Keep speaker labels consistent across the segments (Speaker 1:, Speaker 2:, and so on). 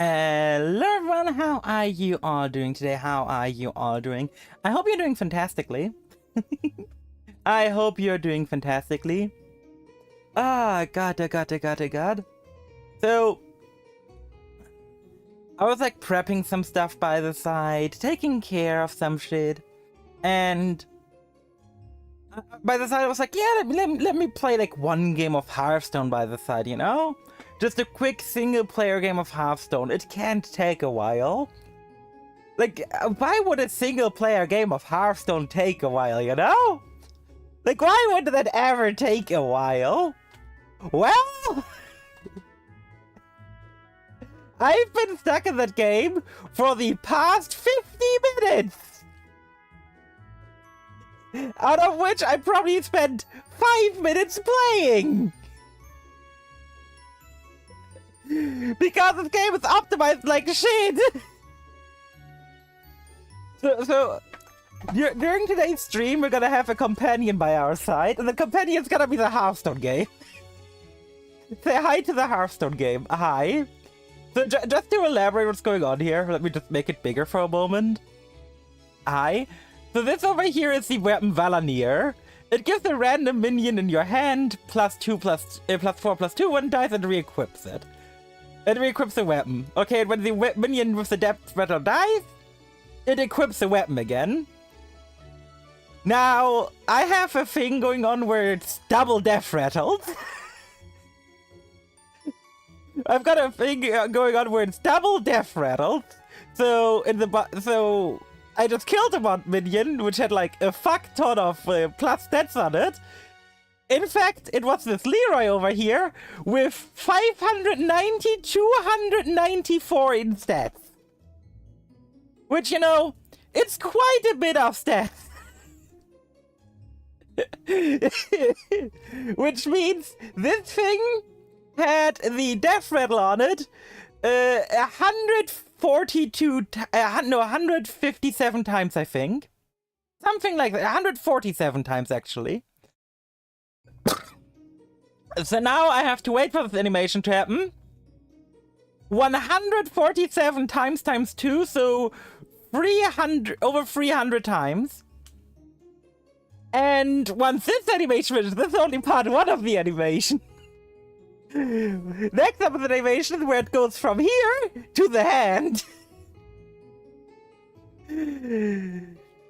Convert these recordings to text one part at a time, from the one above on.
Speaker 1: Hello everyone, how are you all doing today? How are you all doing? I hope you're doing fantastically. I hope you're doing fantastically. God. So, I was like prepping some stuff by the side, taking care of some shit, and by the side I was like, yeah, let me play like one game of Hearthstone by the side, you know? Just a quick single-player game of Hearthstone. It can't take a while. Like, why would a single-player game of Hearthstone take a while, you know? Like, why would that ever take a while? Well, I've been stuck in that game for the past 50 minutes! Out of which I probably spent 5 minutes playing! Because this game is optimized like shit! So during today's stream, we're gonna have a companion by our side, and the companion's gonna be the Hearthstone game. Say hi to the Hearthstone game. Hi. So just to elaborate what's going on here, let me just make it bigger for a moment. Hi. So this over here is the weapon Valanier. It gives a random minion in your hand +2 +4 +2 one dice and re-equips it. It re-equips the weapon. Okay, and when the minion with the death rattle dies, it equips the weapon again. Now, I have a thing going on where it's double death rattles. I've got a thing going on where it's double death rattles. So I just killed a one minion, which had like a fuck ton of plus stats on it. In fact, it was this Leroy over here with 590, 294 in stats. Which, you know, it's quite a bit of stats. Which means this thing had the death rattle on it 157 times, I think. Something like that, 147 times actually. So now I have to wait for this animation to happen. 147 times 2, so 300, over 300 times. And once this animation finishes, this is only part 1 of the animation. Next up is the animation where it goes from here to the hand.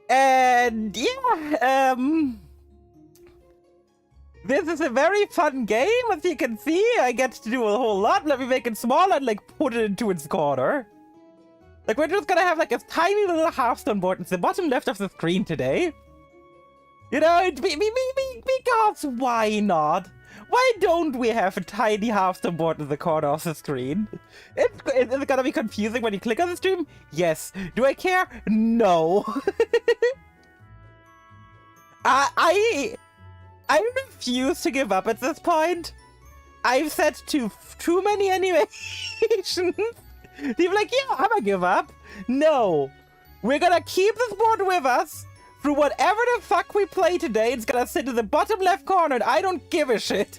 Speaker 1: And yeah, this is a very fun game, as you can see. I get to do a whole lot. Let me make it small and like put it into its corner. Like, we're just gonna have like a tiny little Hearthstone board in the bottom left of the screen today. You know, because why not? Why don't we have a tiny Hearthstone board in the corner of the screen? Is it gonna be confusing when you click on the stream? Yes. Do I care? No. I refuse to give up at this point. I've set too many animations. People like, yeah, I'm gonna give up. No. We're gonna keep this board with us through whatever the fuck we play today. It's gonna sit in the bottom left corner and I don't give a shit.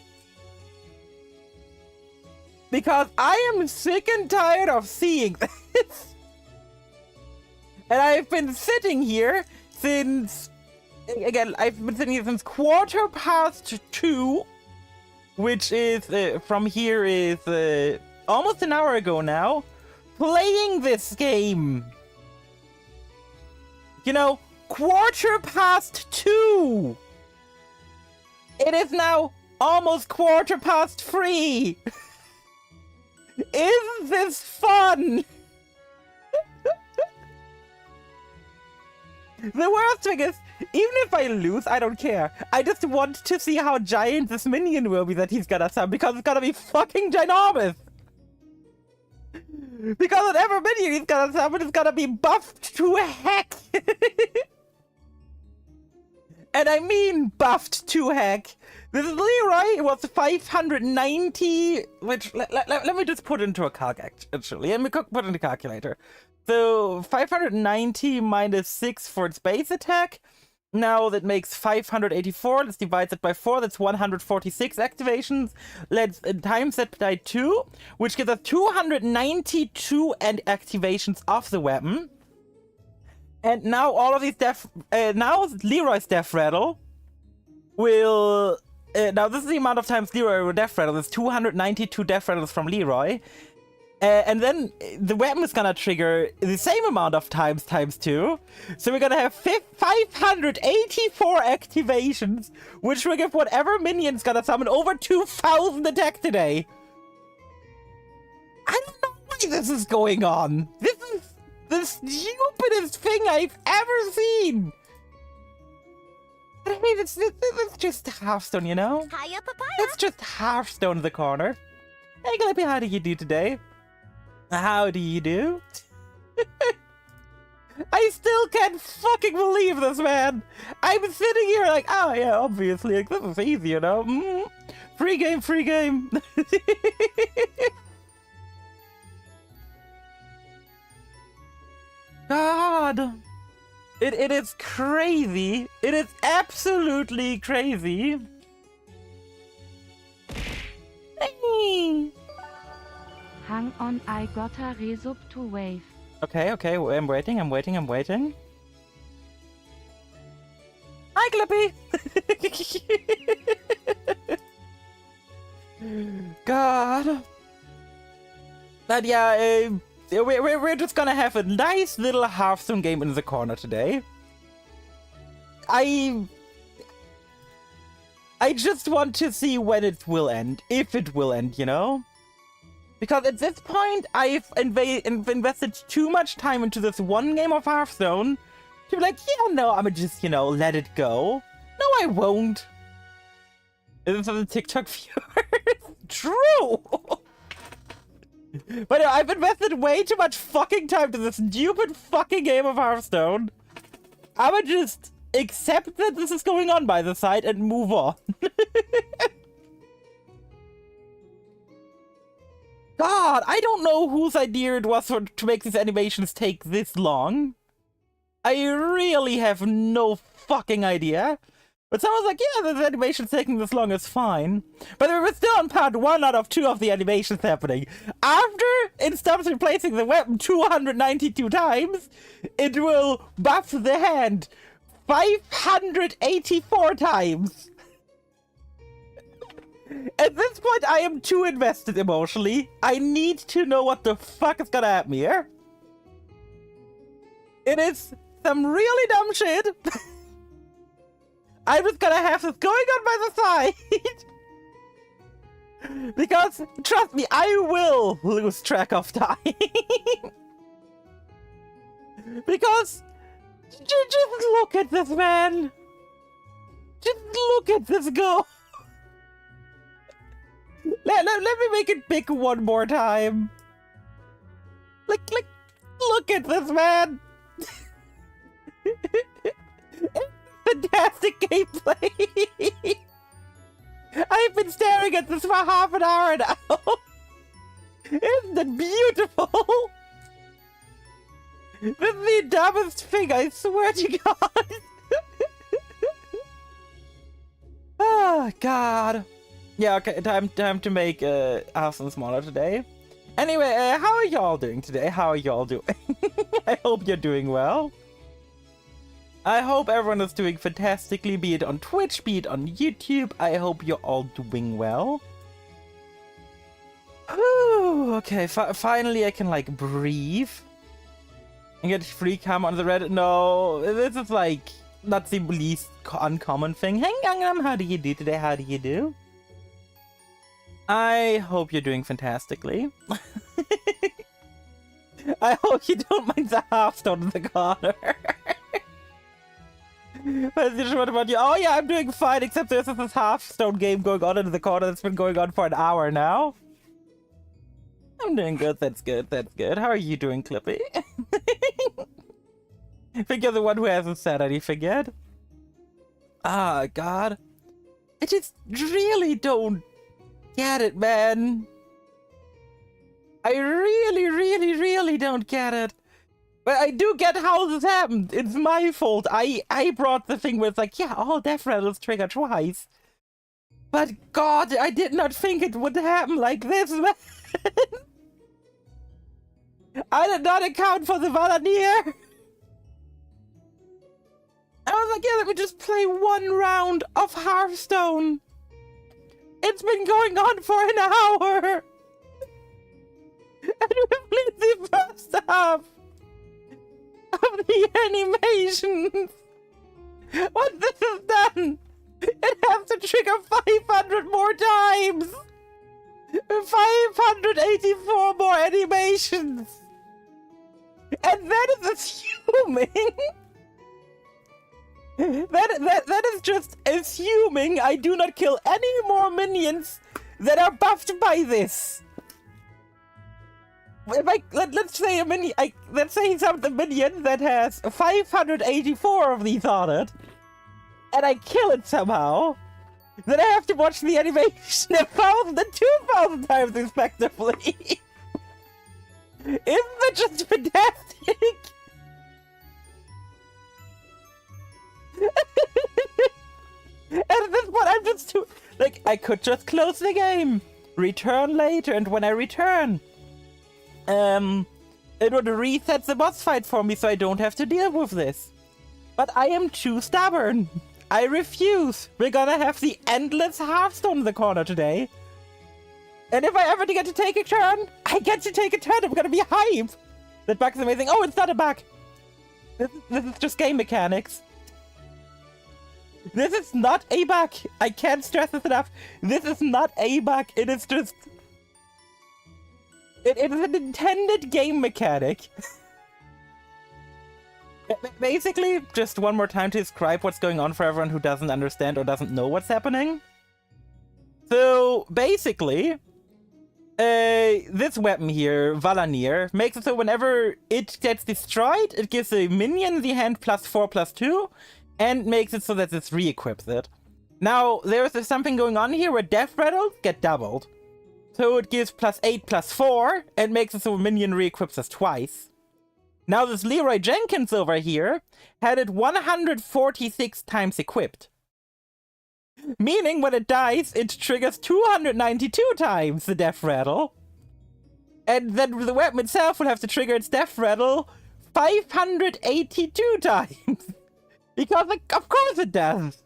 Speaker 1: Because I am sick and tired of seeing this. And I've been sitting here since... Again, I've been sitting here since 2:15, which is, from here is almost an hour ago now, playing this game. You know, 2:15. It is now almost 3:15. Isn't this fun? The worst thing is, even if I lose, I don't care. I just want to see how giant this minion will be that he's gonna summon, because it's gonna be fucking ginormous! Because whatever minion he's gonna summon is gonna be buffed to heck! And I mean buffed to heck! This is Leroy, it was 590, which, let me just put into a calc, actually. Let me put in the calculator. So, 590 minus 6 for its base attack Now that makes 584. Let's divide that by 4. That's 146 activations. Let's times that by 2, which gives us 292 activations of the weapon. And now all of these now Leroy's death rattle will... now this is the amount of times Leroy will death rattle. There's 292 death rattles from Leroy. And then the weapon is gonna trigger the same amount of times 2. So we're gonna have 584 activations, which will give whatever minion's gonna summon over 2,000 attack today. I don't know why this is going on. This is the stupidest thing I've ever seen. But I mean, it's just Hearthstone, you know?
Speaker 2: Hiya, papaya.
Speaker 1: It's just Hearthstone in the corner. Hey, Glippy, how do you do today? How do you do? I still can't fucking believe this, man. I'm sitting here like, oh yeah, obviously, like, this is easy, you know? Free game, free game. God. It is crazy. It is absolutely crazy. Hey.
Speaker 3: Hang on, I gotta resub to wave.
Speaker 1: Okay, I'm waiting. Hi, Glippy! God. But yeah, we're just gonna have a nice little Hearthstone game in the corner today. I just want to see when it will end. If it will end, you know? Because at this point, I've invested too much time into this one game of Hearthstone to be like, yeah, no, I'm gonna just, you know, let it go. No, I won't. Is this for the TikTok viewers? True! But I've invested way too much fucking time to this stupid fucking game of Hearthstone. I'm gonna just accept that this is going on by the side and move on. God, I don't know whose idea it was to make these animations take this long. I really have no fucking idea. But someone's like, yeah, this animation's taking this long, it's fine. But we were still on part 1 out of 2 of the animations happening. After it stops replacing the weapon 292 times, it will buff the hand 584 times. At this point, I am too invested emotionally. I need to know what the fuck is gonna happen here. It is some really dumb shit. I'm just gonna have this going on by the side. Because, trust me, I will lose track of time. Because, just look at this, man. Just look at this go. Let me make it big one more time. Like, look at this, man. Fantastic gameplay. I've been staring at this for half an hour now. Isn't it beautiful? This is the dumbest thing, I swear to God. Oh, God. Yeah, okay, time to make Austin smaller today. Anyway, how are y'all doing today? How are y'all doing? I hope you're doing well. I hope everyone is doing fantastically, be it on Twitch, be it on YouTube. I hope you're all doing well. Whew, okay, finally I can, like, breathe. And get free cam on the Reddit. No, this is, like, not the least uncommon thing. Hey, Gangnam, how do you do today? How do you do? I hope you're doing fantastically. I hope you don't mind the Hearthstone in the corner. What about you? Oh yeah, I'm doing fine, except there's this Hearthstone game going on in the corner that's been going on for an hour now. I'm doing good, that's good, that's good. How are you doing, Clippy? I think you're the one who hasn't said anything yet. Ah, God. I just really don't get it, man. I really don't get it. But I do get how this happened. It's my fault. I brought the thing where it's like, yeah, all death rattles trigger twice. But God, I did not think it would happen like this, man. I did not account for the Valanier. I was like, yeah, let me just play one round of Hearthstone. It's been going on for an hour. And we played the first half of the animations. What this has done, it has to trigger 500 more times. 584 more animations. And that is assuming... That is just assuming I do not kill any more minions that are buffed by this. If let's say a minion, let's say the minion that has 584 of these on it, and I kill it somehow, then I have to watch the animation 1,000 and 2,000 times respectively. Isn't that just fantastic? And at this point, I'm just too... Like, I could just close the game, return later, and when I return, it would reset the boss fight for me so I don't have to deal with this. But I am too stubborn. I refuse. We're gonna have the endless Hearthstone in the corner today. And if I ever get to take a turn, I get to take a turn. I'm gonna be hyped. That bug is amazing. Oh, it's not a bug. This is just game mechanics. This is not a bug. I can't stress this enough. This is not a bug. It is just... It is an intended game mechanic. Basically, just one more time to describe what's going on for everyone who doesn't understand or doesn't know what's happening. So, basically, this weapon here, Valanier, makes it so whenever it gets destroyed, it gives a minion in the hand +4/+2, and makes it so that it re-equips it. Now, there's something going on here where death rattles get doubled. So it gives +8/+4, and makes it so a minion re-equips us twice. Now this Leroy Jenkins over here had it 146 times equipped. Meaning when it dies, it triggers 292 times the death rattle. And then the weapon itself will have to trigger its death rattle 582 times. Because, like, of course it does.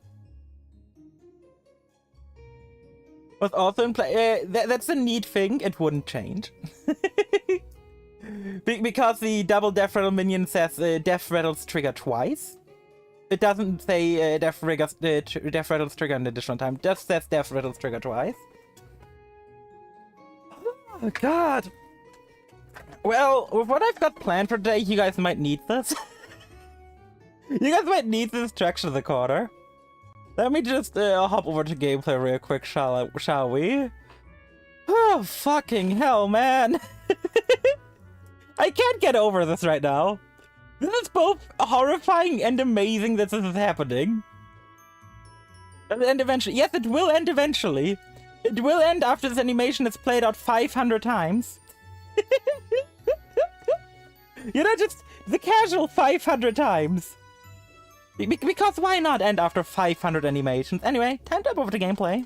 Speaker 1: Was also in play. That's a neat thing. It wouldn't change. Because the double death rattle minion says death rattles trigger twice. It doesn't say death rattles trigger an additional time. It just says death rattles trigger twice. Oh god. Well, with what I've got planned for today, you guys might need this. You guys might need this structure of the corner. Let me just hop over to gameplay real quick, shall we? Oh, fucking hell, man. I can't get over this right now. This is both horrifying and amazing that this is happening. And eventually, yes, it will end eventually. It will end after this animation is played out 500 times. You know, just the casual 500 times. Because why not end after 500 animations? Anyway, time to hop over to gameplay.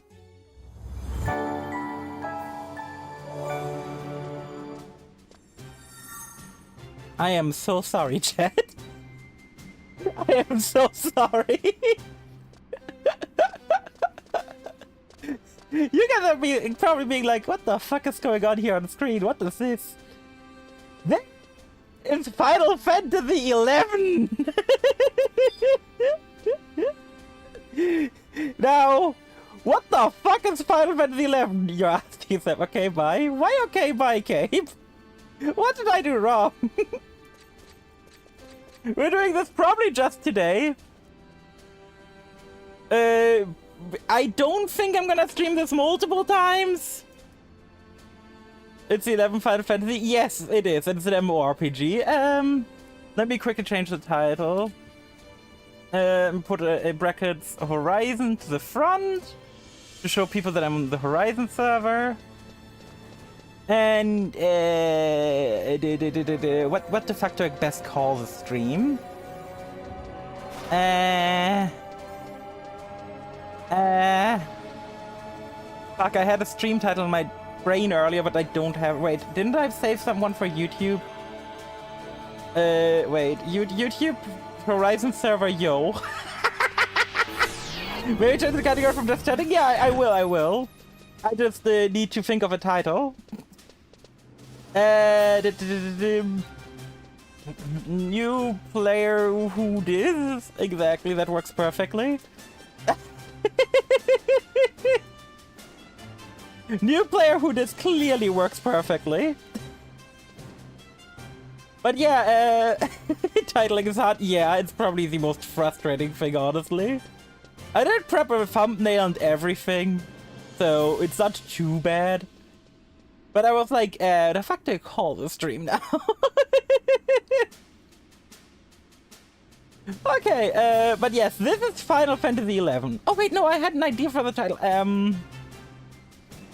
Speaker 1: I am so sorry, chat. I am so sorry. You guys are probably being like, what the fuck is going on here on the screen? What is this? That is Final Fantasy XI! Now, what the fuck is Final Fantasy XI? You're asking yourself, okay, bye? Why okay, bye, Cape? What did I do wrong? We're doing this probably just today. I don't think I'm gonna stream this multiple times. It's the 11 Final Fantasy. Yes, it is. It's an MMORPG. Let me quickly change the title. Put a brackets Horizon to the front to show people that I'm on the Horizon server. And what the fuck do I best call the stream? Fuck, I had a stream title in my brain earlier, but I don't have. Wait, didn't I save someone for YouTube? Wait, YouTube Horizon server, yo. Maybe change the category from just chatting? Yeah, I will. I just need to think of a title. New player who this? Exactly, that works perfectly. New player who this clearly works perfectly. But yeah, titling is hard. Yeah, it's probably the most frustrating thing, honestly. I did prep a thumbnail and everything, so it's not too bad. But I was like, the fuck do I call the stream now? Okay, but yes, this is Final Fantasy XI. Oh wait, no, I had an idea for the title.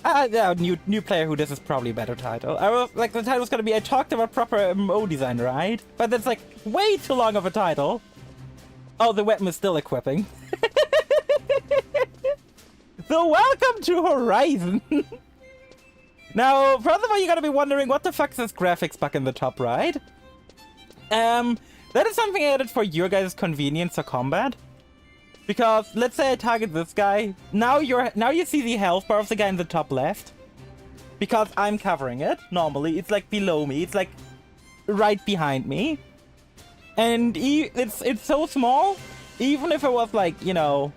Speaker 1: Yeah, new player who this is probably a better title. I was like, the title was gonna be, I talked about proper MMO design, right? But that's like way too long of a title. Oh, the weapon is still equipping. So welcome to Horizon. Now, first of all, you're gonna be wondering what the fuck is this graphics bug in the top right? That is something I added for your guys' convenience for combat. Because let's say I target this guy. Now you see the health bar of the guy in the top left. Because I'm covering it. Normally, it's like below me. It's like right behind me. And it's so small. Even if it was like, you know,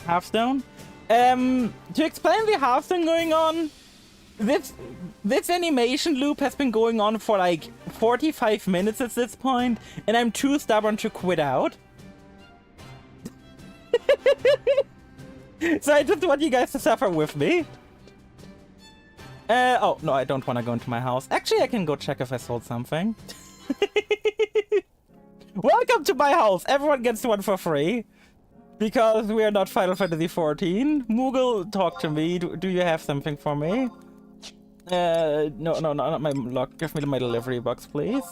Speaker 1: Hearthstone. To explain the Hearthstone going on, this animation loop has been going on for like 45 minutes at this point, and I'm too stubborn to quit out. So I just want you guys to suffer with me. Oh, no, I don't want to go into my house. Actually, I can go check if I sold something. Welcome to my house. Everyone gets one for free. Because we are not Final Fantasy 14. Moogle, talk to me. Do you have something for me? No, not my lock. Give me my delivery box, please.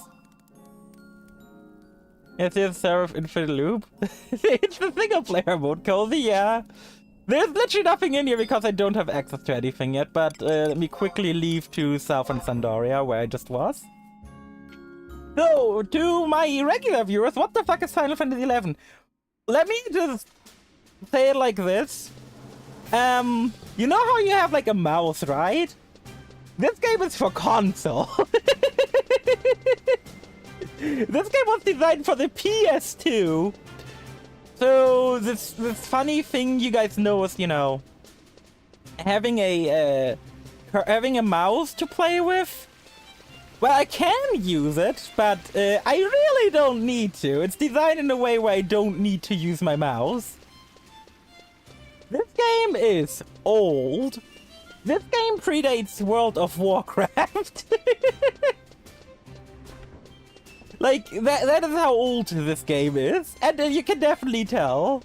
Speaker 1: Yes, yes, Seraph Infinite Loop. It's the single player mode, Cozy, yeah. There's literally nothing in here because I don't have access to anything yet, but let me quickly leave to Southern Sandoria, where I just was. So, to my regular viewers, what the fuck is Final Fantasy XI? Let me just say it like this. You know how you have like a mouse, right? This game is for console. This game was designed for the PS2. So this funny thing you guys know is, you know, having a mouse to play with. Well, I can use it, but I really don't need to. It's designed in a way where I don't need to use my mouse. This game is old. This game predates World of Warcraft. Like, that is how old this game is. And you can definitely tell.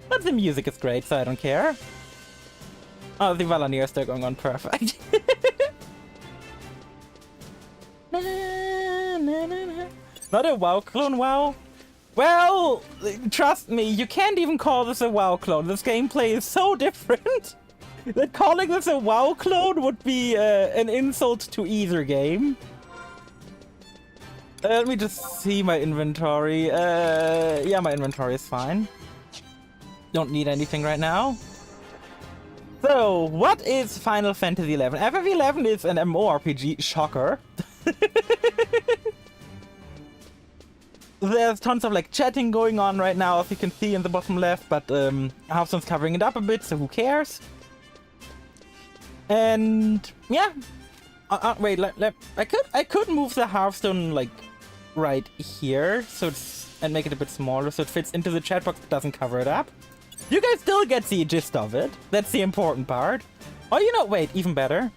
Speaker 1: But the music is great, so I don't care. Oh, the Valanier is still going on perfect. Not a WoW clone, WoW? Well, trust me, you can't even call this a WoW clone. This gameplay is so different that calling this a WoW clone would be an insult to either game. Let me just see my inventory. Yeah, my inventory is fine. Don't need anything right now. So, what is Final Fantasy XI? FF11 is an MMORPG, shocker. There's tons of like chatting going on right now, as you can see in the bottom left, but Hearthstone's covering it up a bit, so who cares? And yeah, wait, I could move the Hearthstone like right here, so and make it a bit smaller, so it fits into the chat box, but doesn't cover it up. You guys still get the gist of it. That's the important part. Oh, you know, wait, even better.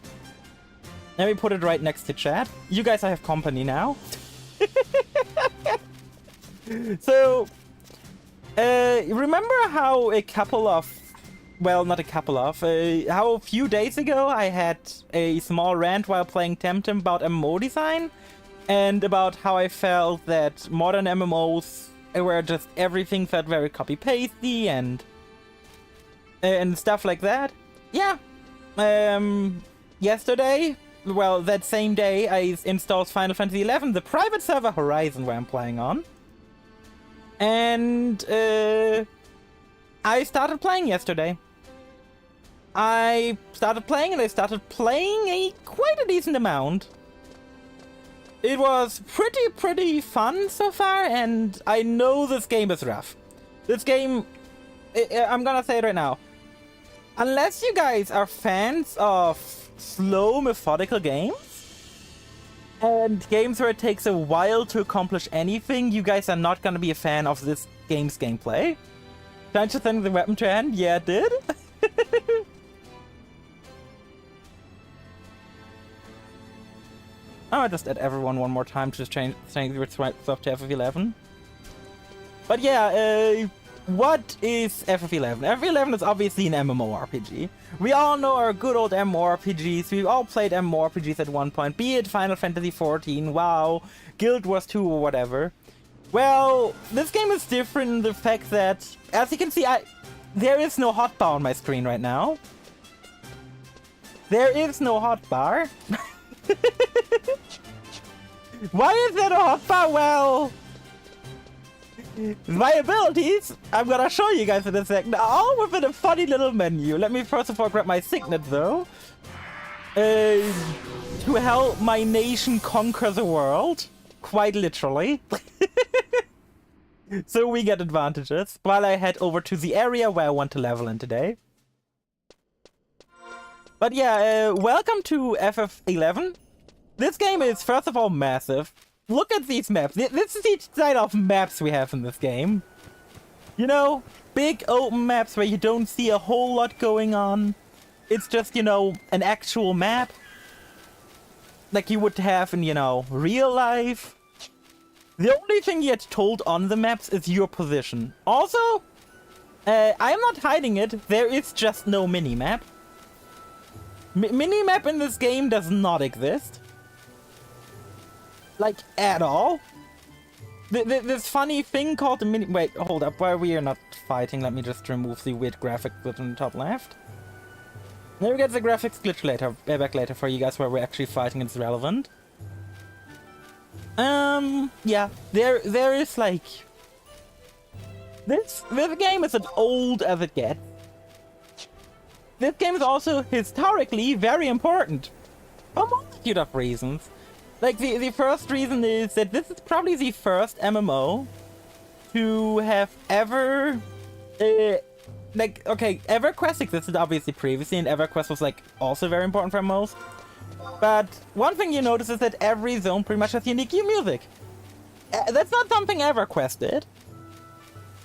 Speaker 1: Let me put it right next to chat. You guys have company now. So, remember how a couple of well, not a couple of, how a few days ago I had a small rant while playing Temtem about MMO design, and about how I felt that modern MMOs where just everything felt very copy-pasty and stuff like that. Yeah. Yesterday, well, that same day, I installed Final Fantasy XI, the private server Horizon where I'm playing on. And I started playing yesterday. I started playing and I started playing quite a decent amount. It was pretty fun so far, and I know this game is rough. This game, I'm gonna say it right now. Unless you guys are fans of slow, methodical games, and games where it takes a while to accomplish anything, you guys are not gonna be a fan of this game's gameplay. Don't you think the weapon trend? Yeah, it did. I'll just add everyone one more time to just change the stuff to FF11. But yeah, what is FF11? FF11 is obviously an MMORPG. We all know our good old MMORPGs. We've all played MMORPGs at one point, be it Final Fantasy XIV, WoW, Guild Wars 2, or whatever. Well, this game is different in the fact that, as you can see, there is no hotbar on my screen right now. There is no hotbar. Why is there a hotbar? Well, my abilities, I'm gonna show you guys in a second, are all within a funny little menu. Let me first of all grab my signet though. To help my nation conquer the world. Quite literally. So we get advantages while I head over to the area where I want to level in today. But yeah, welcome to FF11. This game is, first of all, massive. Look at these maps. This is each side of maps we have in this game. You know, big open maps where you don't see a whole lot going on. It's just, you know, an actual map. Like you would have in, you know, real life. The only thing you get told on the maps is your position. Also, I'm not hiding it, there is just no minimap. Minimap in this game does not exist. Like, at all. This funny thing called the mini... Wait, hold up. While we are not fighting, let me just remove the weird graphic glitch on the top left. Maybe get the graphics glitch later, back later for you guys where we're actually fighting. It's relevant. Yeah. There is, like... This game is as old as it gets. This game is also historically very important. For a multitude of reasons. Like, the first reason is that this is probably the first MMO to have ever... like, okay, EverQuest existed obviously previously, and EverQuest was, like, also very important for MMOs. But one thing you notice is that every zone pretty much has unique music. That's not something EverQuest did.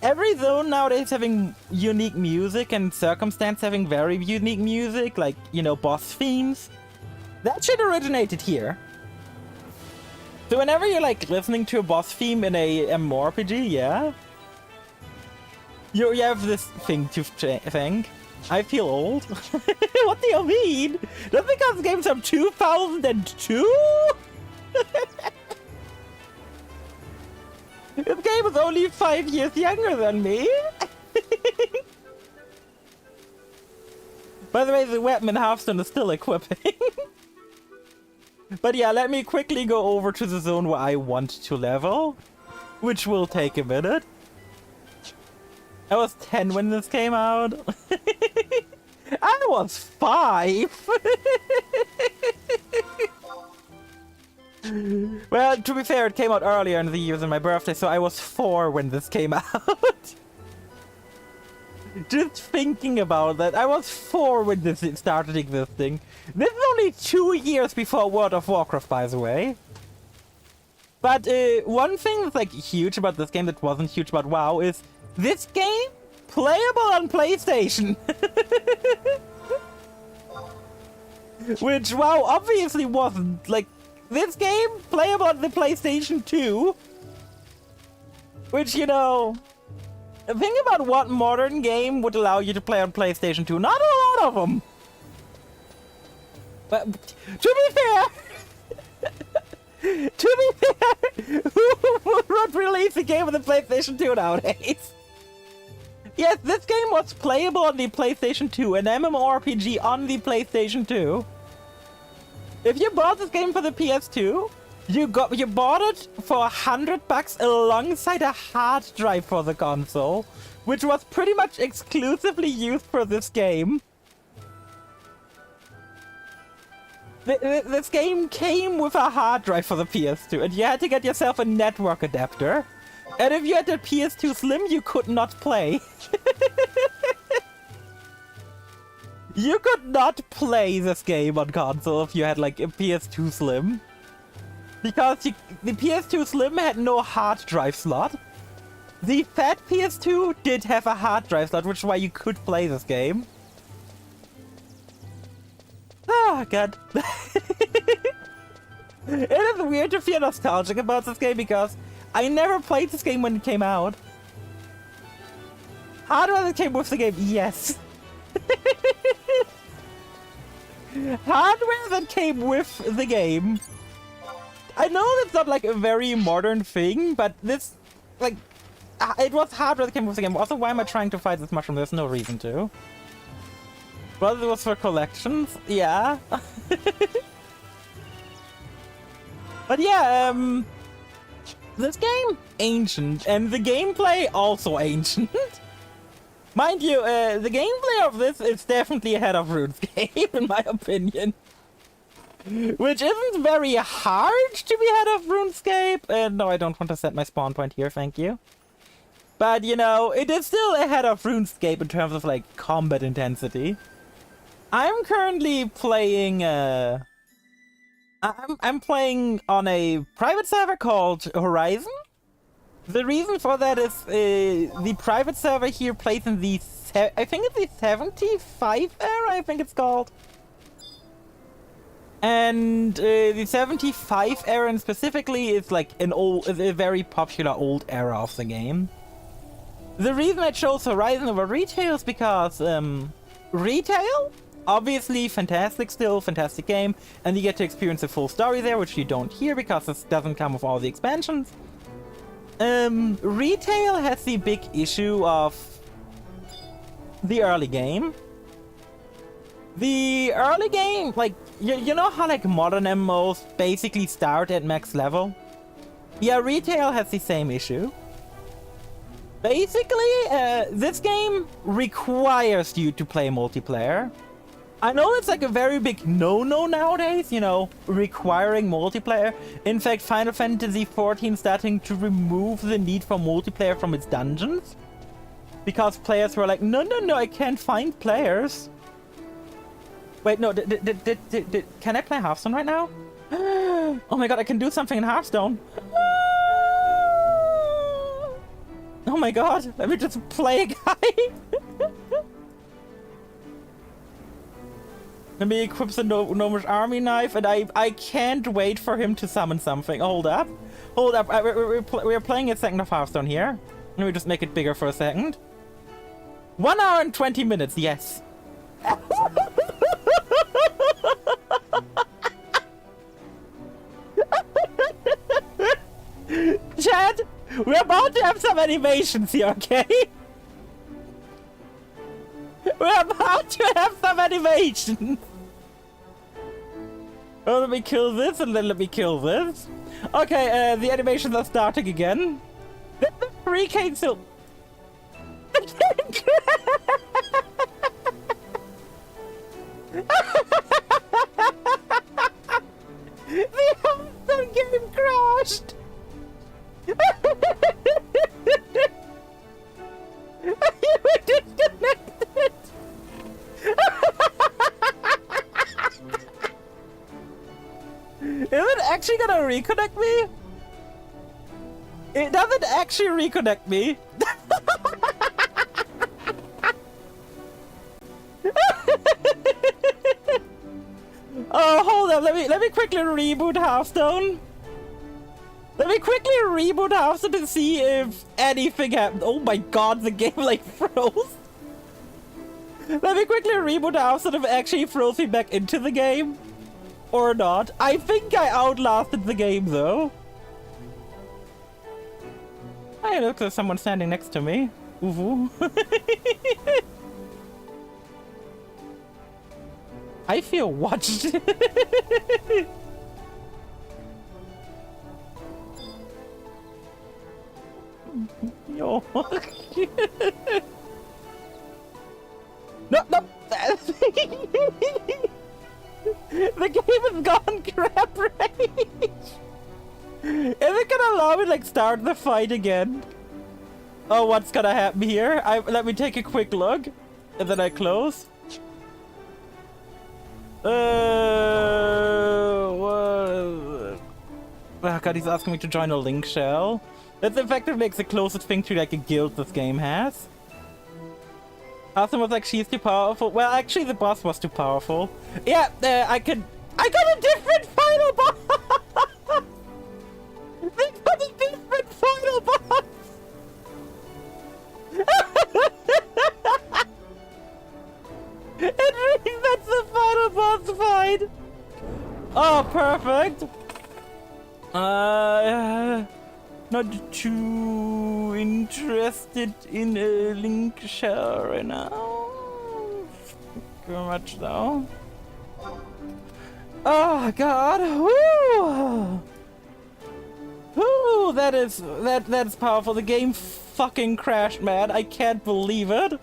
Speaker 1: Every zone nowadays having unique music, and Circumstance having very unique music, like, you know, boss themes. That shit originated here. So whenever you're, like, listening to a boss theme in a MMORPG, yeah, you have this thing to think. I feel old. What do you mean? Just because the game's from 2002? This game is only 5 years younger than me. By the way, the weapon in Hearthstone is still equipping. But yeah, let me quickly go over to the zone where I want to level, which will take a minute. I was 10 when this came out. I was 5. Well, to be fair, it came out earlier in the year than my birthday, so I was 4 when this came out. Just thinking about that, I was 4 when this started existing. This is only 2 years before World of Warcraft, by the way. But one thing that's like huge about this game that wasn't huge about WoW is this game playable on PlayStation. Which WoW obviously wasn't. Like, this game playable on the PlayStation 2. Which, you know, Think about what modern game would allow you to play on PlayStation 2. Not a lot of them. But to be fair, who would release a game on the PlayStation 2 nowadays? Yes, this game was playable on the PlayStation 2, an MMORPG on the PlayStation 2. If you bought this game for the PS2, you bought it for $100 alongside a hard drive for the console, which was pretty much exclusively used for this game. This game came with a hard drive for the PS2, and you had to get yourself a network adapter. And if you had a PS2 Slim, you could not play. You could not play this game on console if you had like a PS2 Slim. Because the PS2 Slim had no hard drive slot. The fat PS2 did have a hard drive slot, which is why you could play this game. Oh, God. It is weird to feel nostalgic about this game because I never played this game when it came out. Hardware that came with the game, yes. Hardware that came with the game. I know it's not like a very modern thing, but this, like, it was hardware that came with the game. Also, why am I trying to fight this mushroom? There's no reason to. Well, it was for collections, yeah. But yeah, this game, ancient, and the gameplay also ancient. Mind you, the gameplay of this is definitely ahead of RuneScape, in my opinion. Which isn't very hard to be ahead of RuneScape. No, I don't want to set my spawn point here, thank you. But, you know, it is still ahead of RuneScape in terms of, like, combat intensity. I'm currently playing, I'm playing on a private server called Horizon. The reason for that is the private server here plays in the I think it's the 75 era, I think it's called. And the 75 era specifically is like a very popular old era of the game. The reason I chose Horizon over Retail is because Retail, obviously fantastic still, fantastic game, and you get to experience the full story there, which you don't here because this doesn't come with all the expansions. Retail has the big issue of the early game. The early game, like, you know how like modern MMOs basically start at max level? Yeah, Retail has the same issue. Basically, this game requires you to play multiplayer. I know it's like a very big no-no nowadays, you know, requiring multiplayer. In fact, Final Fantasy XIV starting to remove the need for multiplayer from its dungeons. Because players were like, no, I can't find players. Wait, no, can I play Hearthstone right now? Oh my god, I can do something in Hearthstone. Oh my god, let me just play a guy. Let me equip the Gnomish army knife, and I can't wait for him to summon something. Hold up. We're playing a second of Hearthstone here. Let me just make it bigger for a second. 1 hour and 20 minutes, yes. Chad, we're about to have some animations here, okay? We're about to have some animations. Oh, let me kill this, and then let me kill this. Okay, the animations are starting again. The 3K still... The Hearthstone game crashed! You were disconnected! Is it actually gonna reconnect me? It doesn't actually reconnect me. Oh, hold up. Let me quickly reboot Hearthstone. Let me quickly reboot after to see if anything happened. Oh my god, the game like froze. Let me quickly reboot after if it actually throws me back into the game. Or not. I think I outlasted the game though. Hey, look, there's someone standing next to me. Ooh. I feel watched. Yo. No, no. The game has gone crap rage. Is it gonna allow me to like start the fight again? Oh, what's gonna happen here? Let me take a quick look, and then I close. What? Oh god, he's asking me to join a link shell. That's in fact makes the closest thing to like a guild this game has. Austin was like, she's too powerful. Well, actually, the boss was too powerful. Yeah, I got a different final boss! They got a different final boss! It resets the final boss fight! Oh, perfect! Not too interested in a link share right now. Very much though. Oh god! Woo! Woo! That's powerful. The game fucking crashed, man. I can't believe it.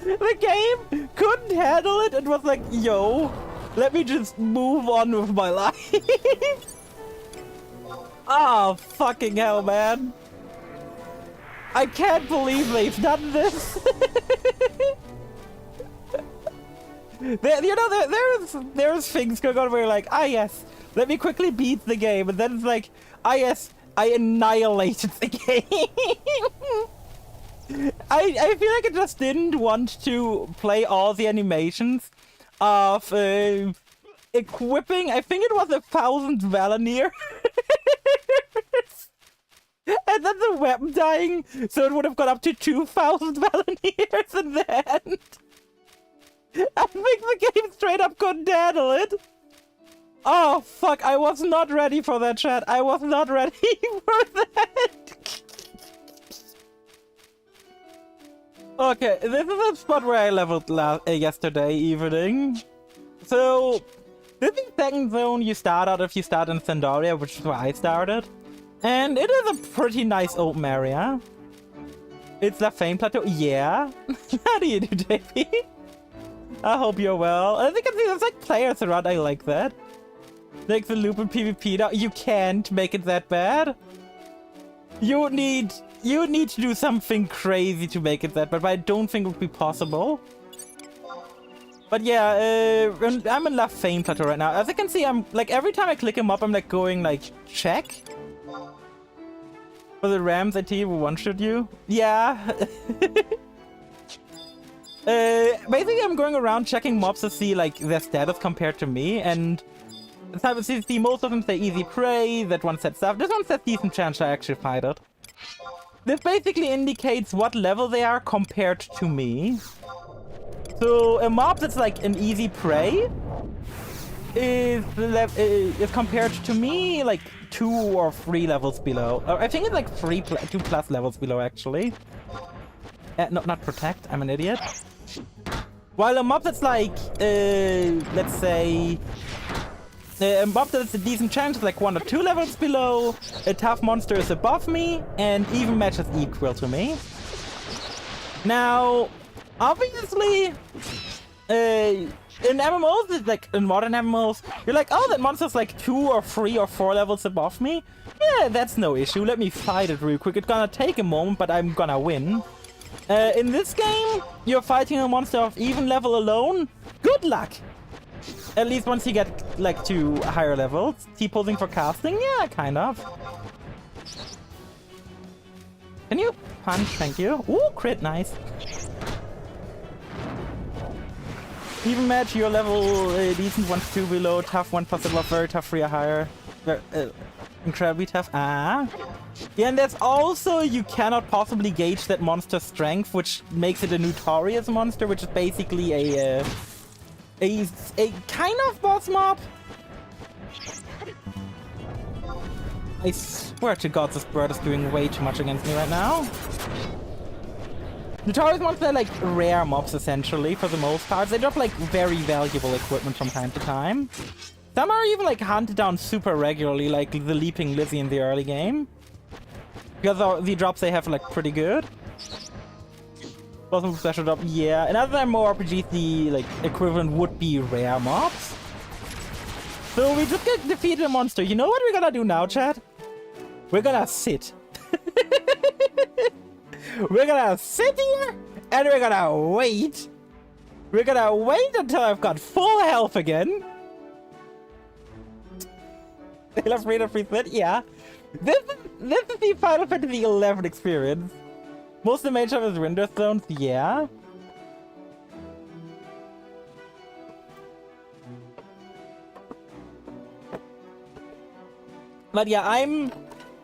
Speaker 1: The game couldn't handle it. It was like, yo. Let me just move on with my life. Oh, fucking hell, man. I can't believe they've done this. There's things going on where you're like, ah yes, let me quickly beat the game. And then it's like, ah yes, I annihilated the game. I feel like I just didn't want to play all the animations of equipping, I think it was 1,000 Valenier. And then the weapon dying, so it would have got up to 2,000 Valeniers in the end. I think the game straight up couldn't handle it. Oh fuck, I was not ready for that, chat. I was not ready for that. Okay, this is a spot where I leveled yesterday evening. So, this is second zone you start out if you start in Sandaria, which is where I started. And it is a pretty nice open area. It's the Fame Plateau. Yeah. How do you do, JP? I hope you're well. As you can see, there's like players around. I like that. Like the loop in PvP. Now, you can't make it that bad. You need to do something crazy to make it that bad, but I don't think it would be possible. But yeah, I'm in La Fame Plateau right now. As you can see, I'm like every time I click him up, I'm like going like check. For the Rams IT will one-shot you. Yeah. Basically, I'm going around checking mobs to see like their status compared to me, and see most of them say easy prey. That one said stuff. This one says decent chance I actually fight it. This basically indicates what level they are compared to me. So a mob that's like an easy prey is compared to me like 2 or 3 levels below. Or I think it's like 2 plus levels below actually. Not protect. I'm an idiot. While a mob that's like let's say a mob that's a decent chance is like 1 or 2 levels below. A tough monster is above me, and even match is equal to me. Now, obviously, in MMOs, like in modern MMOs, you're like, oh, that monster's like 2 or 3 or 4 levels above me. Yeah, that's no issue. Let me fight it real quick. It's gonna take a moment, but I'm gonna win. In this game, you're fighting a monster of even level alone. Good luck. At least once you get like to higher levels. T-posing for casting? Yeah, kind of. Can you punch? Thank you. Ooh, crit, nice. Even match, your level decent 1 to 2 below, tough 1 plus above, very tough 3 or higher. Incredibly tough. Ah. Yeah, and there's also, you cannot possibly gauge that monster's strength, which makes it a notorious monster, which is basically a kind of boss mob. I swear to God, this bird is doing way too much against me right now. Notorious monsters are like rare mobs, essentially, for the most part. They drop like very valuable equipment from time to time. Some are even like hunted down super regularly, like the Leaping Lizzie in the early game. Because the drops they have are like pretty good. Awesome special drop, yeah. And other more RPGs, the like equivalent would be rare mobs. So we just get defeated a monster. You know what we're gonna do now, chat? We're gonna sit. We're gonna sit here and we're gonna wait. We're gonna wait until I've got full health again. They love Raider Free Split? Yeah. This is the Final Fantasy XI experience. Most of the main stuff is render zones, yeah. But yeah,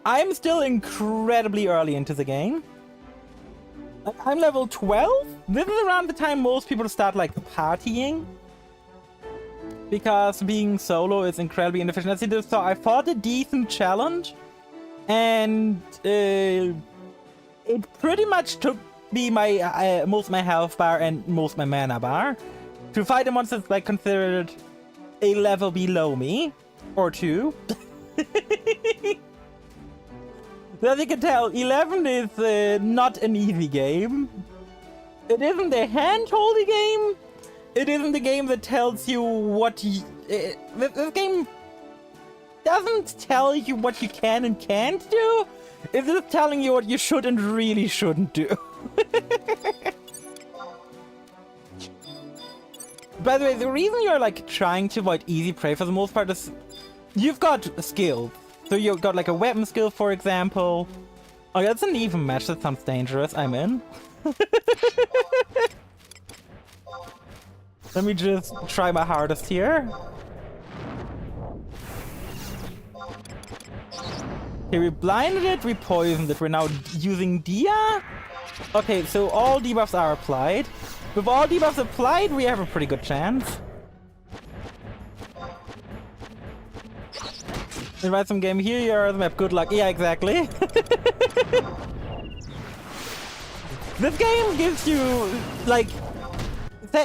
Speaker 1: I'm still incredibly early into the game. I'm level 12? This is around the time most people start like partying. Because being solo is incredibly inefficient. As you just saw, I fought a decent challenge. And it pretty much took me my most of my health bar and most of my mana bar to fight a monster that's like considered a level below me. Or 2. As you can tell, 11 is not an easy game. It isn't a hand-holdy game. It isn't a game that tells you what you... This game doesn't tell you what you can and can't do. It's just telling you what you should and really shouldn't do. By the way, the reason you're like trying to avoid easy prey for the most part is you've got skills. So you've got like a weapon skill, for example. Oh, that's an even match. That sounds dangerous. I'm in. Let me just try my hardest here. Okay, we blinded it, we poisoned it. We're now using Dia. Okay, so all debuffs are applied. With all debuffs applied, we have a pretty good chance. Invite some game here, you're the map. Good luck. Yeah, exactly. This game gives you, like,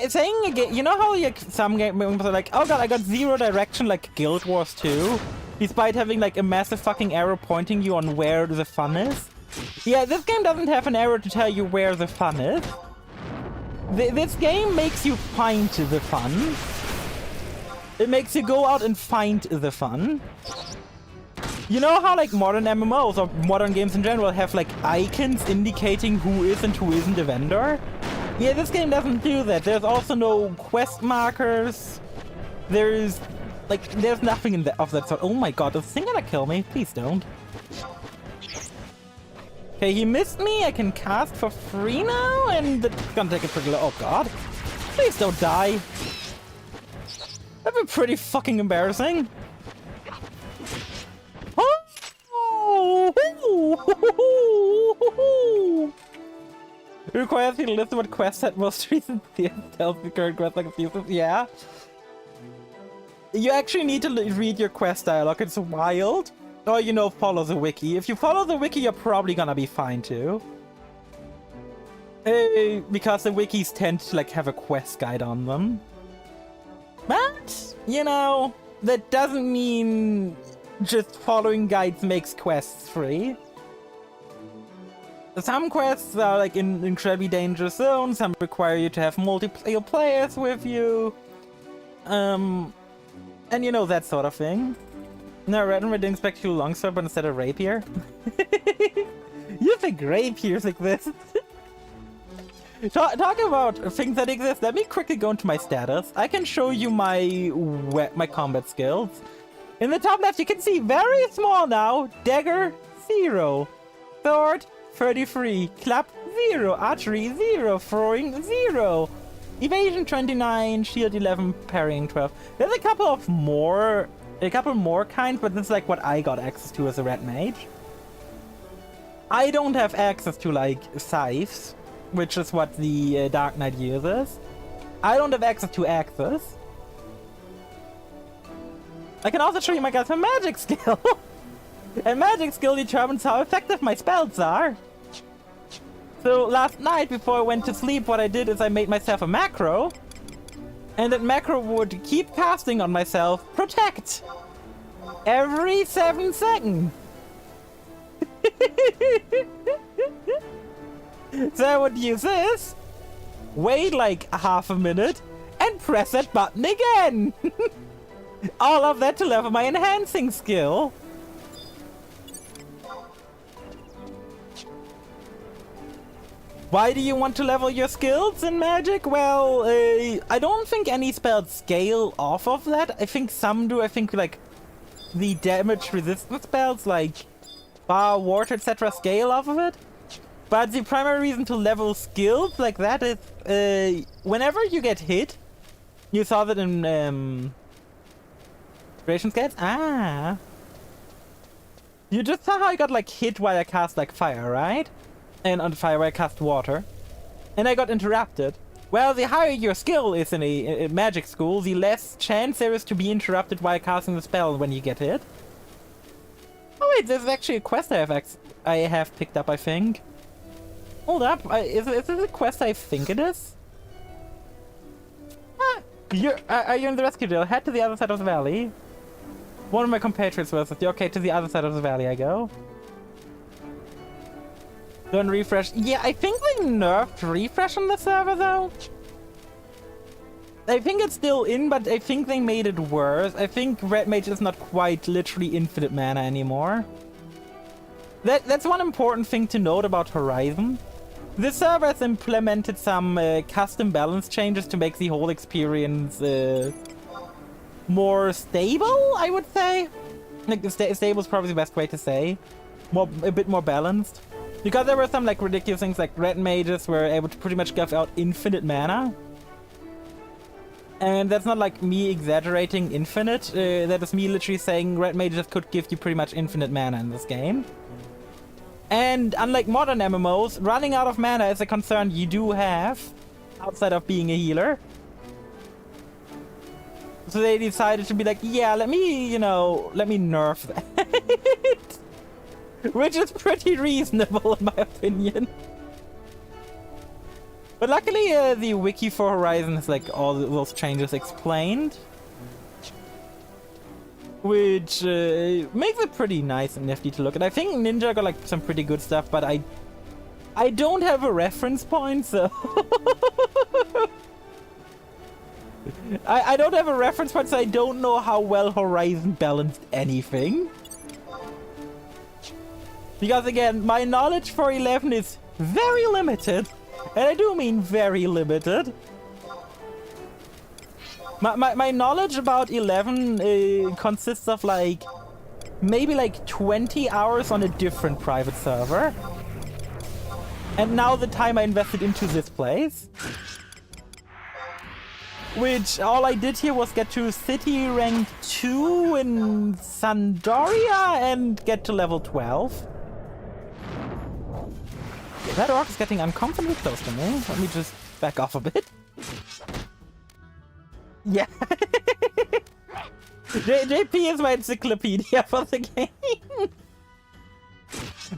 Speaker 1: saying again, you know how like some games are like, oh god, I got zero direction like Guild Wars 2, despite having like a massive fucking arrow pointing you on where the fun is? Yeah, this game doesn't have an arrow to tell you where the fun is. This game makes you find the fun. It makes you go out and find the fun. You know how like modern MMOs or modern games in general have like icons indicating who is and who isn't a vendor? Yeah, this game doesn't do that. There's also no quest markers. There's nothing in of that sort. Oh my god, is this thing gonna kill me? Please don't. Okay, he missed me. I can cast for free now, and it's gonna take a pretty long. Oh god. Please don't die. That'd be pretty fucking embarrassing. It requires you to listen what quest had most recent tells the current quest like abusive. Yeah. You actually need to read your quest dialogue. It's wild. Or, you know, follow the wiki. If you follow the wiki, you're probably gonna be fine too. Because the wikis tend to like have a quest guide on them. But, you know, that doesn't mean just following guides makes quests free. Some quests are like in incredibly dangerous zones, some require you to have multiple players with you. And you know, that sort of thing. No, Red and Red didn't expect you longsword, but instead a rapier. You think rapiers exist? Talk about things that exist. Let me quickly go into my status. I can show you my combat skills. In the top left, you can see very small now. Dagger 0, sword 33, clap 0, archery 0, throwing 0. Evasion 29, shield 11, parrying 12. There's a couple more kinds, but this is like what I got access to as a red mage. I don't have access to like scythes, which is what the Dark Knight uses. I don't have access to axes. I can also show you my guys my magic skill. And magic skill determines how effective my spells are. So last night before I went to sleep, what I did is I made myself a macro. And that macro would keep casting on myself Protect. Every 7 seconds. So I would use this, wait like half a minute, and press that button again. All of that to level my enhancing skill. Why do you want to level your skills in Magic? Well, I don't think any spells scale off of that. I think some do. I think like the damage resistant spells like Fire, Water, etc. scale off of it. But the primary reason to level skills like that is whenever you get hit, you saw that in Creation Scales? Ah. You just saw how I got like hit while I cast like fire, right? And on fire while I cast water. And I got interrupted. Well, the higher your skill is in a magic school, the less chance there is to be interrupted while casting the spell when you get hit. Oh wait, there's actually a quest I have picked up, I think. Hold up, is this a quest I think it is? Ah, are you in the rescue drill? Head to the other side of the valley. One of my compatriots was okay, to the other side of the valley I go. Don't refresh. Yeah, I think they nerfed refresh on the server though. I think it's still in, but I think they made it worse. I think Red Mage is not quite literally infinite mana anymore. That's one important thing to note about Horizon. This server has implemented some custom balance changes to make the whole experience more stable, I would say. Like, stable is probably the best way to say. A bit more balanced. Because there were some like ridiculous things like Red Mages were able to pretty much give out infinite mana. And that's not like me exaggerating infinite. That is me literally saying Red Mages could give you pretty much infinite mana in this game. And unlike modern MMOs, running out of mana is a concern you do have outside of being a healer. So they decided to be like, yeah, let me nerf that. Which is pretty reasonable in my opinion. But luckily the wiki for Horizon has like all those changes explained. Which makes it pretty nice and nifty to look at. I think Ninja got like some pretty good stuff, but I don't have a reference point, so... I don't have a reference point, so I don't know how well Horizon balanced anything. Because again, my knowledge for 11 is very limited. And I do mean very limited. My knowledge about 11 consists of like maybe like 20 hours on a different private server. And now the time I invested into this place. Which all I did here was get to city rank 2 in Sandoria and get to level 12. That orc is getting uncomfortably close to me. Let me just back off a bit. Yeah. JP is my encyclopedia for the game.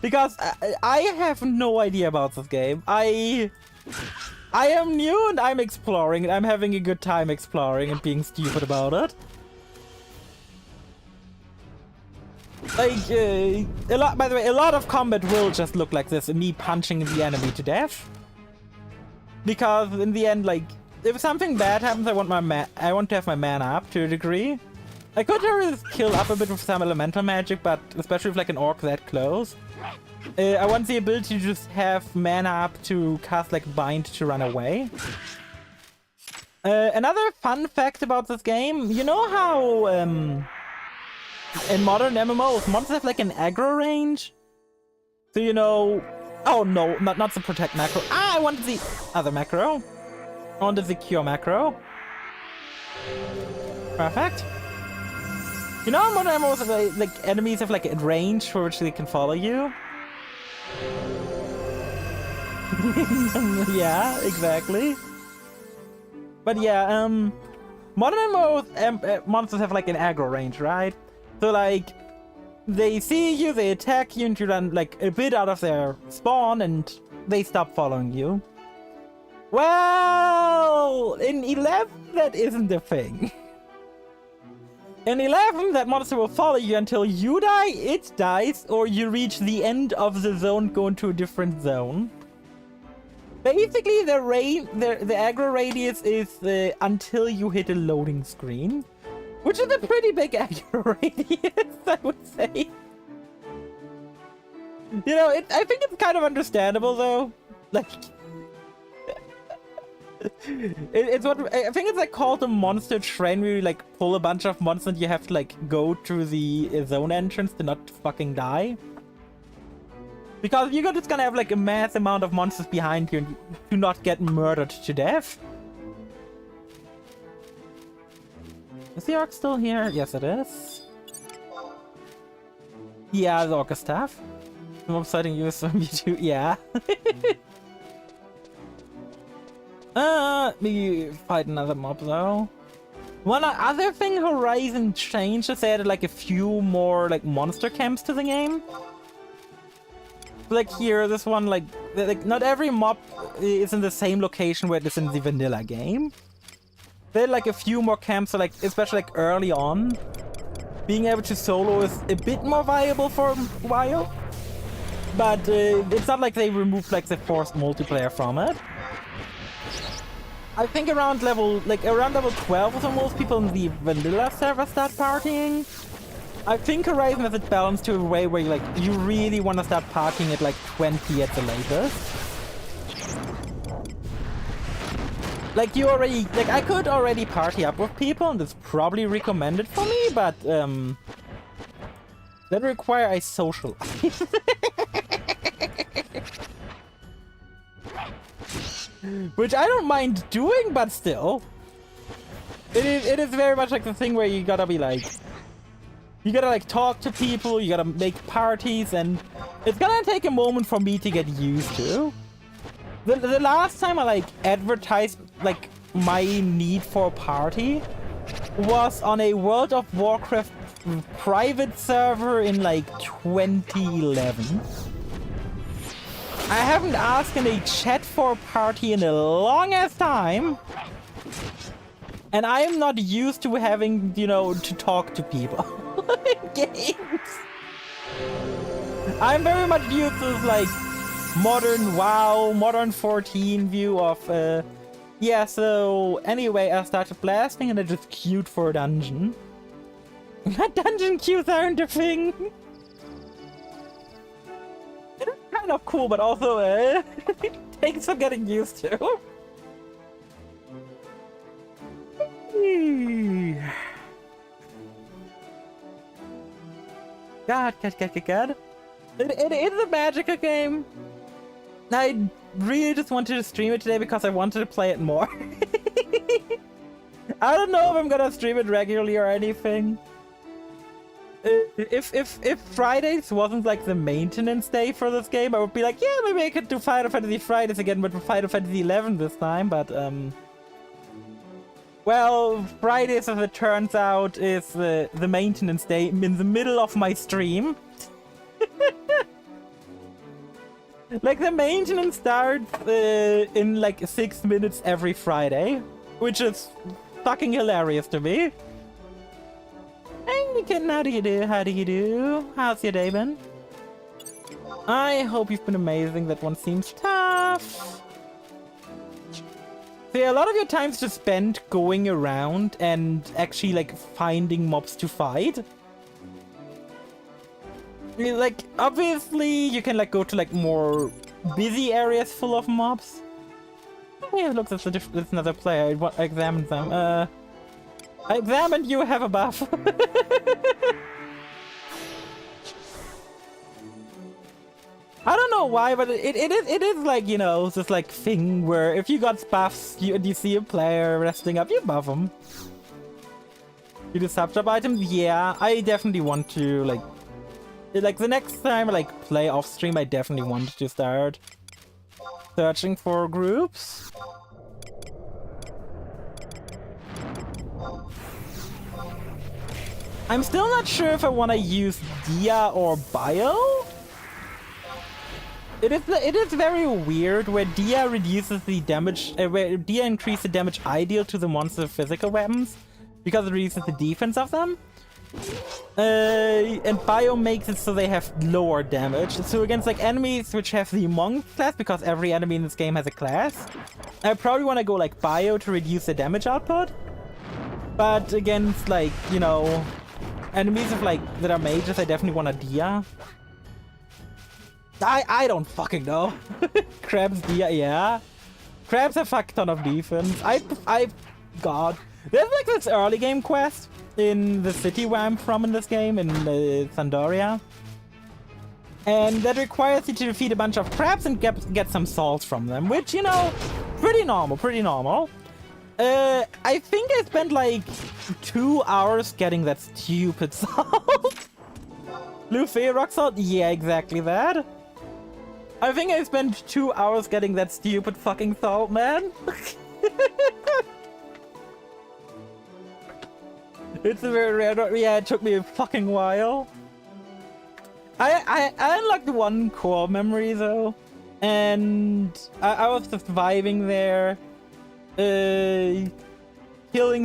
Speaker 1: Because I have no idea about this game. I am new and I'm exploring and I'm having a good time exploring and being stupid about it. Like, by the way, a lot of combat will just look like this, me punching the enemy to death. Because in the end, like, if something bad happens, I want to have my mana up to a degree. I could always kill up a bit with some elemental magic, but especially with like an orc that close. I want the ability to just have mana up to cast like bind to run away. Another fun fact about this game, you know how in modern MMOs, monsters have like an aggro range? So oh no, not the protect macro. Ah, I wanted the other macro. On the secure macro. Perfect. You know, Modern MMOs, like enemies have like a range for which they can follow you. Yeah, exactly. But yeah, Modern MMOs monsters have like an aggro range, right? So like, they see you, they attack you, and you run like a bit out of their spawn, and they stop following you. Well, in 11, that isn't a thing. In 11, that monster will follow you until you die, it dies, or you reach the end of the zone, go into a different zone. Basically, the aggro radius is until you hit a loading screen, which is a pretty big aggro radius, I would say. You know, I think it's kind of understandable though. Like, it's what I think it's like called a monster train, where you like pull a bunch of monsters and you have to like go through the zone entrance to not fucking die. Because you're just gonna have like a mass amount of monsters behind you and do not get murdered to death. Is the Orc still here? Yes, it is. Yeah, the Orc staff. Mob sighting use from YouTube. Yeah. We fight another mob though. One other thing Horizon changed is they added like a few more like monster camps to the game. Like here, this one, like not every mob is in the same location where it is in the vanilla game. There are like a few more camps, so like especially like early on, being able to solo is a bit more viable for a while. But it's not like they removed like the forced multiplayer from it. I think around level 12 or so, most people in the vanilla server start partying. I think Horizon has it balanced to a way where you really want to start partying at like 20 at the latest. Like you already, like I could already party up with people, and it's probably recommended for me, but that require I socialize. Which I don't mind doing, but still. It is very much like the thing where you gotta be like... You gotta like talk to people, you gotta make parties, and it's gonna take a moment for me to get used to. The last time I like advertised like my need for a party was on a World of Warcraft private server in like 2011. I haven't asked in a chat for a party in the longest time. And I am not used to having, you know, to talk to people in games. I'm very much used to like modern WoW, modern 14 view of, yeah, so anyway, I started blasting and I just queued for a dungeon. Dungeon queues aren't a thing. Kind of cool, but also it takes some getting used to. God. It is a magical game. I really just wanted to stream it today because I wanted to play it more. I don't know if I'm gonna stream it regularly or anything. If Fridays wasn't like the maintenance day for this game, I would be like, yeah, maybe I could do Final Fantasy Fridays again, but Final Fantasy 11 this time, but well, Fridays, as it turns out, is the maintenance day in the middle of my stream. Like, the maintenance starts in like 6 minutes every Friday, which is fucking hilarious to me. Hey, kitten, how do you do? How do you do? How's your day been? I hope you've been amazing. That one seems tough. So yeah, a lot of your time's just spent going around and actually like finding mobs to fight. Like, obviously, you can like go to like more busy areas full of mobs. Oh yeah, look, that's another player. I examined them. I examined you have a buff. I don't know why, but it is like, you know, this like thing where if you got buffs and you see a player resting up, you buff them. You do sub job items? Yeah, I definitely want to like the next time I like play off stream, I definitely want to start searching for groups. I'm still not sure if I want to use Dia or Bio. It is very weird where Dia reduces the damage, where Dia increases the damage I deal to the monster's physical weapons because it reduces the defense of them. And Bio makes it so they have lower damage. So against like enemies which have the Monk class, because every enemy in this game has a class, I probably want to go like Bio to reduce the damage output. But against like, you know, enemies of like that are mages, I definitely want a Dia. I don't fucking know. Crabs, Dia, yeah. Crabs have a fuck ton of defense. God. There's like this early game quest in the city where I'm from in this game, in Sandoria. And that requires you to defeat a bunch of crabs and get some salt from them, which, you know, pretty normal. I think I spent like 2 hours getting that stupid salt. Luffy rock salt? Yeah, exactly that. I think I spent 2 hours getting that stupid fucking salt, man. It's a very rare. Yeah, it took me a fucking while. I unlocked one core memory though, and I was surviving there, killing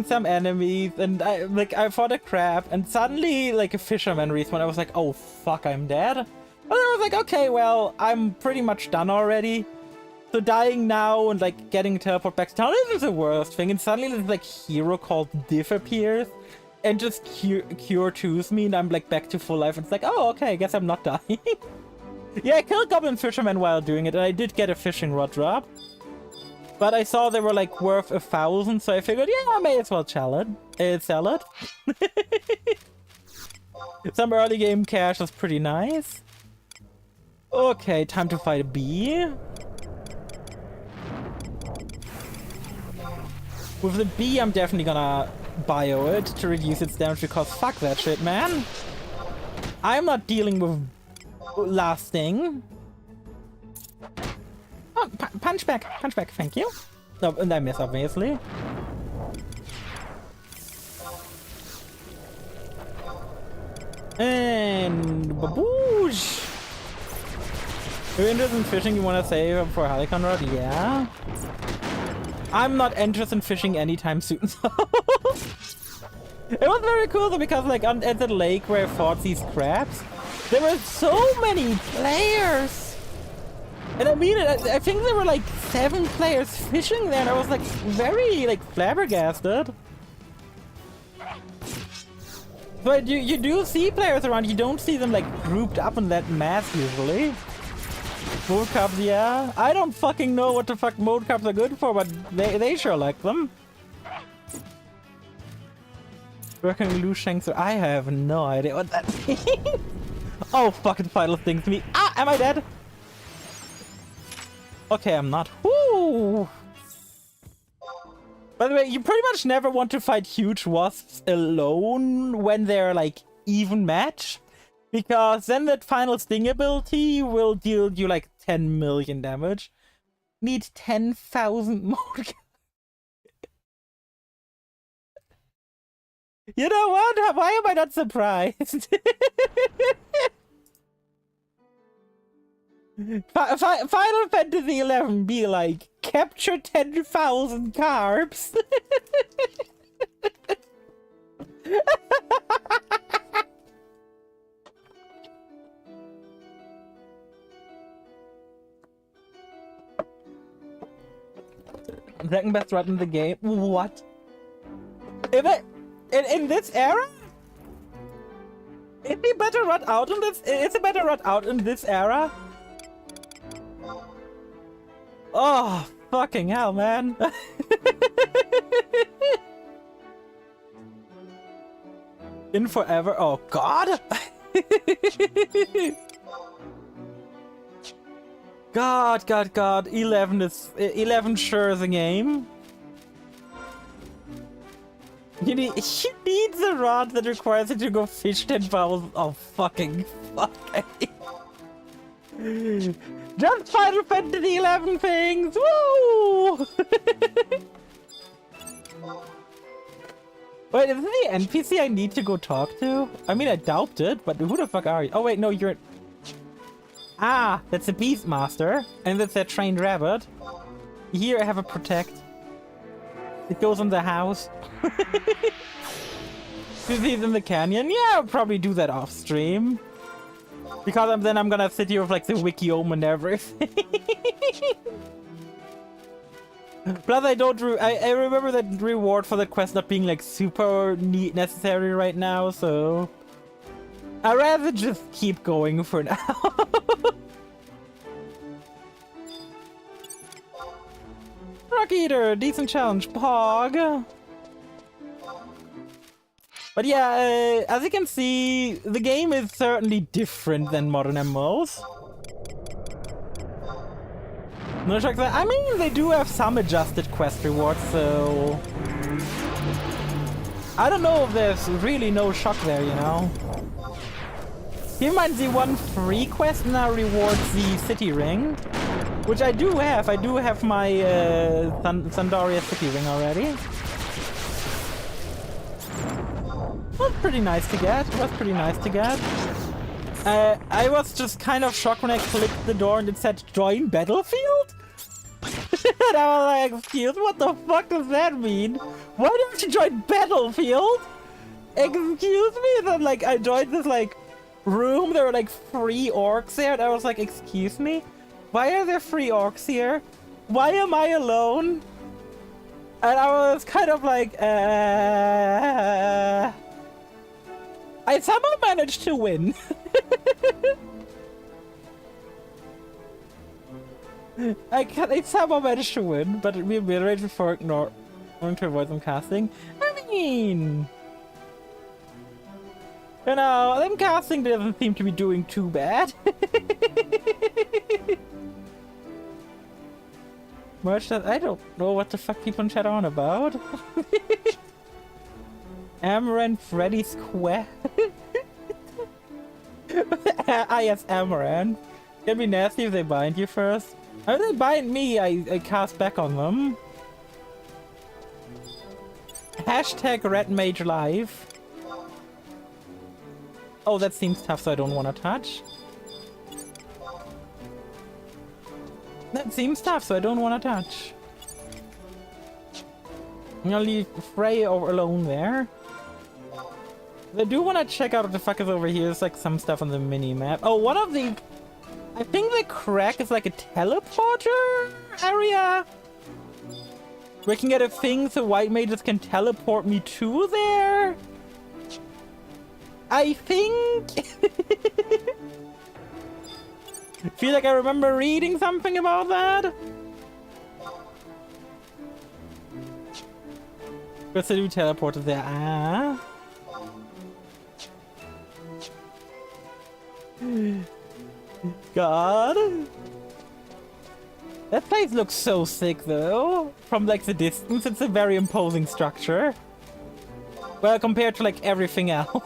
Speaker 1: some enemies, and I fought a crab, and suddenly like a fisherman respawned. I was like, oh fuck, I'm dead. But I was like, okay, well, I'm pretty much done already. So dying now and like getting teleport back to town is the worst thing. And suddenly this like hero called Diff appears and just cure twos me, and I'm like back to full life. And it's like, oh, okay, I guess I'm not dying. Yeah, I killed Goblin Fisherman while doing it, and I did get a fishing rod drop. But I saw they were like worth 1,000, so I figured, yeah, I may as well sell it. Some early game cash is pretty nice. Okay, time to fight a bee. With the bee, I'm definitely gonna bio it to reduce its damage because fuck that shit, man. I'm not dealing with lasting. Oh, punch back, thank you. No, and I miss, obviously. And baboosh. You're interested in fishing? You want to save for a Helicon rod? Yeah. I'm not interested in fishing anytime soon, so... It was very cool though, because like at the lake where I fought these crabs, there were so many players! And I mean, I think there were like 7 players fishing there, and I was like very like flabbergasted. But you do see players around, you don't see them like grouped up in that mass usually. Mode cups, yeah. I don't fucking know what the fuck mode cups are good for, but they sure like them. Working loose shanks, I have no idea what that means. Oh, fucking final things to me. Ah, am I dead? Okay, I'm not. Woo! By the way, you pretty much never want to fight huge wasps alone when they're like even match. Because then that final sting ability will deal you like 10 million damage. Need 10,000 more. You know what? Why am I not surprised? Final Fantasy 11 be like, capture 10,000 carbs. Second best rod in the game. What? Is it in this era? Is the better rod out in this? Is a better rod out in this era? Oh, fucking hell, man! In forever. Oh God! God. 11 sure is a game. He needs a rod that requires it to go fish 10 pounds. Oh, fucking fuck. Just Final Fantasy 11 things! Woo! Wait, is it the NPC I need to go talk to? I mean, I doubt it, but who the fuck are you? Oh, wait, no, you're... Ah, that's a Beastmaster. And that's a trained rabbit. Here, I have a protect. It goes in the house. Is he in the canyon? Yeah, I'll probably do that off stream. Because then I'm gonna sit here with like the wiki omen and everything. Plus I remember that reward for the quest not being like super necessary right now, so I'd rather just keep going for now. Rock Eater, decent challenge, Pog. But yeah, as you can see, the game is certainly different than modern MMOs. No shock there. I mean, they do have some adjusted quest rewards, so... I don't know if there's really no shock there, you know? Keep in mind, the one free quest now rewards the city ring. Which I do have. I do have my Sandaria city ring already. Was pretty nice to get. I was just kind of shocked when I clicked the door and it said join battlefield. And I was like, excuse, what the fuck does that mean? Why don't you join battlefield? Excuse me? Then like I joined this like room. There were like 3 orcs there, and I was like, excuse me? Why are there 3 orcs here? Why am I alone? And I was kind of like, I somehow managed to win. I somehow managed to win, but we reiterated before ignoring to avoid them casting. I mean, you know, them casting doesn't seem to be doing too bad. Merch that I don't know what the fuck people in chat are on about. Amaranth Freddy Square. Ah yes, Amaranth. Can be nasty if they bind you first. If they bind me, I cast back on them. Hashtag Red Mage Live. Oh, that seems tough, so I don't want to touch. That seems tough, so I don't want to touch. I'm gonna leave Frey alone there. I do want to check out what the fuck is over here. There's like some stuff on the mini-map. Oh, one of the... I think the crack is like a teleporter area. We can get a thing so white mages can teleport me to there. I think... Feel like I remember reading something about that. What's the new teleporter there? Ah. God. That place looks so sick though. From like the distance, it's a very imposing structure. Well, compared to like everything else.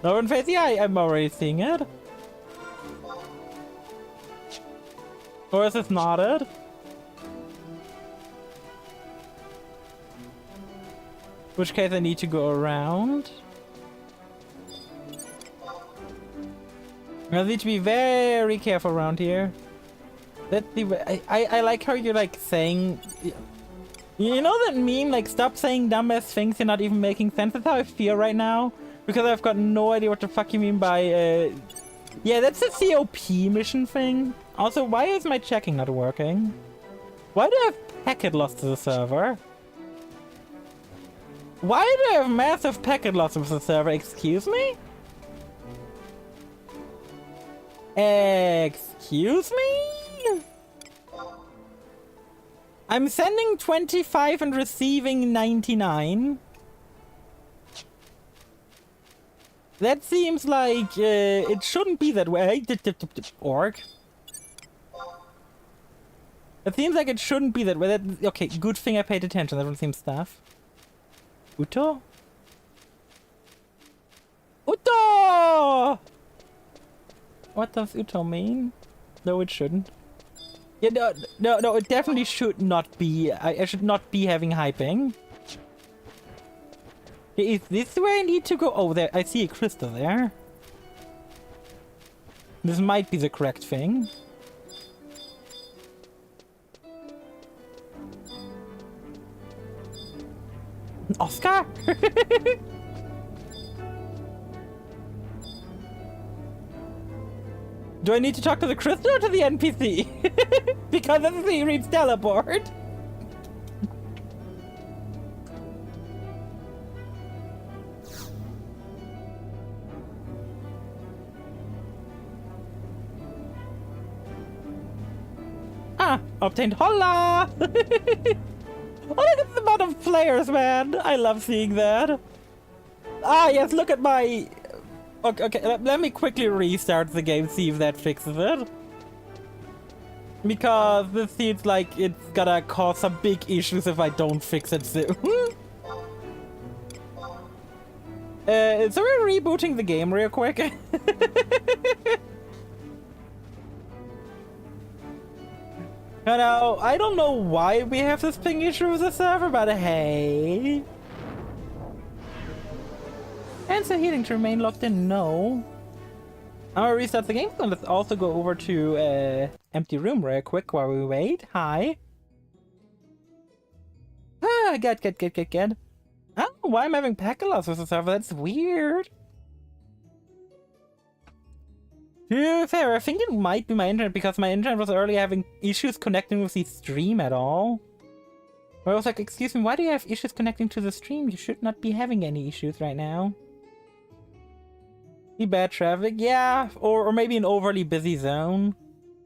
Speaker 1: Northern Face, yeah, I'm already seeing it. Or is it knotted? In which case I need to go around. I need to be very careful around here. I like how you're like saying... You know that meme, like stop saying dumbass things, you're not even making sense? That's how I feel right now. Because I've got no idea what the fuck you mean by... Yeah, that's a COP mission thing. Also, why is my checking not working? Why do I have packet loss to the server? Why do I have massive packet loss with the server? Excuse me? Excuse me? I'm sending 25 and receiving 99. That seems like it shouldn't be that way. Orc. It seems like it shouldn't be that way. Okay, good thing I paid attention. That one seems stuff. Uto? Uto! What does Uto mean? No, it shouldn't. Yeah, no, it definitely should not be. I should not be having hyping. Is this where I need to go? Oh, there. I see a crystal there. This might be the correct thing. Oscar? Do I need to talk to the crystal or to the NPC? Because the NPC reads teleport. Ah, obtained holla! Oh, look at the amount of players, man! I love seeing that. Ah, yes, look at my... Okay, let me quickly restart the game, see if that fixes it. Because this seems like it's gonna cause some big issues if I don't fix it soon. So we're rebooting the game real quick. Now, I don't know why we have this ping issue with the server, but hey. Answer healing to remain locked in, no. I'm gonna restart the game, so let's also go over to empty room real quick while we wait. Hi. Ah, good. I don't know why I'm having packet loss with the server, that's weird. To be fair, I think it might be my internet because my internet was earlier having issues connecting with the stream at all. I was like, excuse me, why do you have issues connecting to the stream? You should not be having any issues right now. Bad traffic, yeah, or maybe an overly busy zone.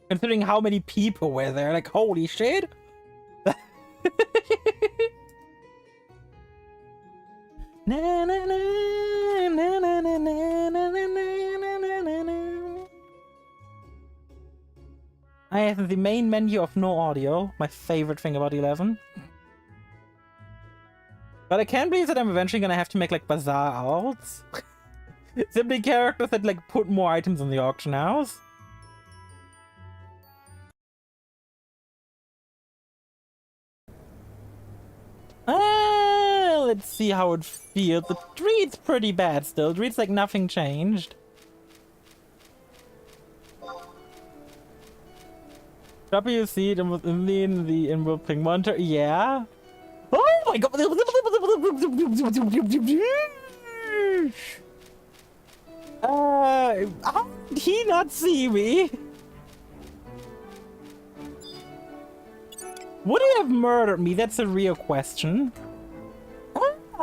Speaker 1: Considering how many people were there, like, holy shit! Na, na, na, na, na, na, na, na, na, na, na. I have the main menu of no audio, my favorite thing about 11. But I can't believe that I'm eventually gonna have to make like bazaar alts. Simply characters that like put more items in the auction house. Let's see how it feels. The reads pretty bad still. It reads like nothing changed. WC in the inbuilt ping monitor. Yeah. Oh my god. How did he not see me? Would he have murdered me? That's a real question.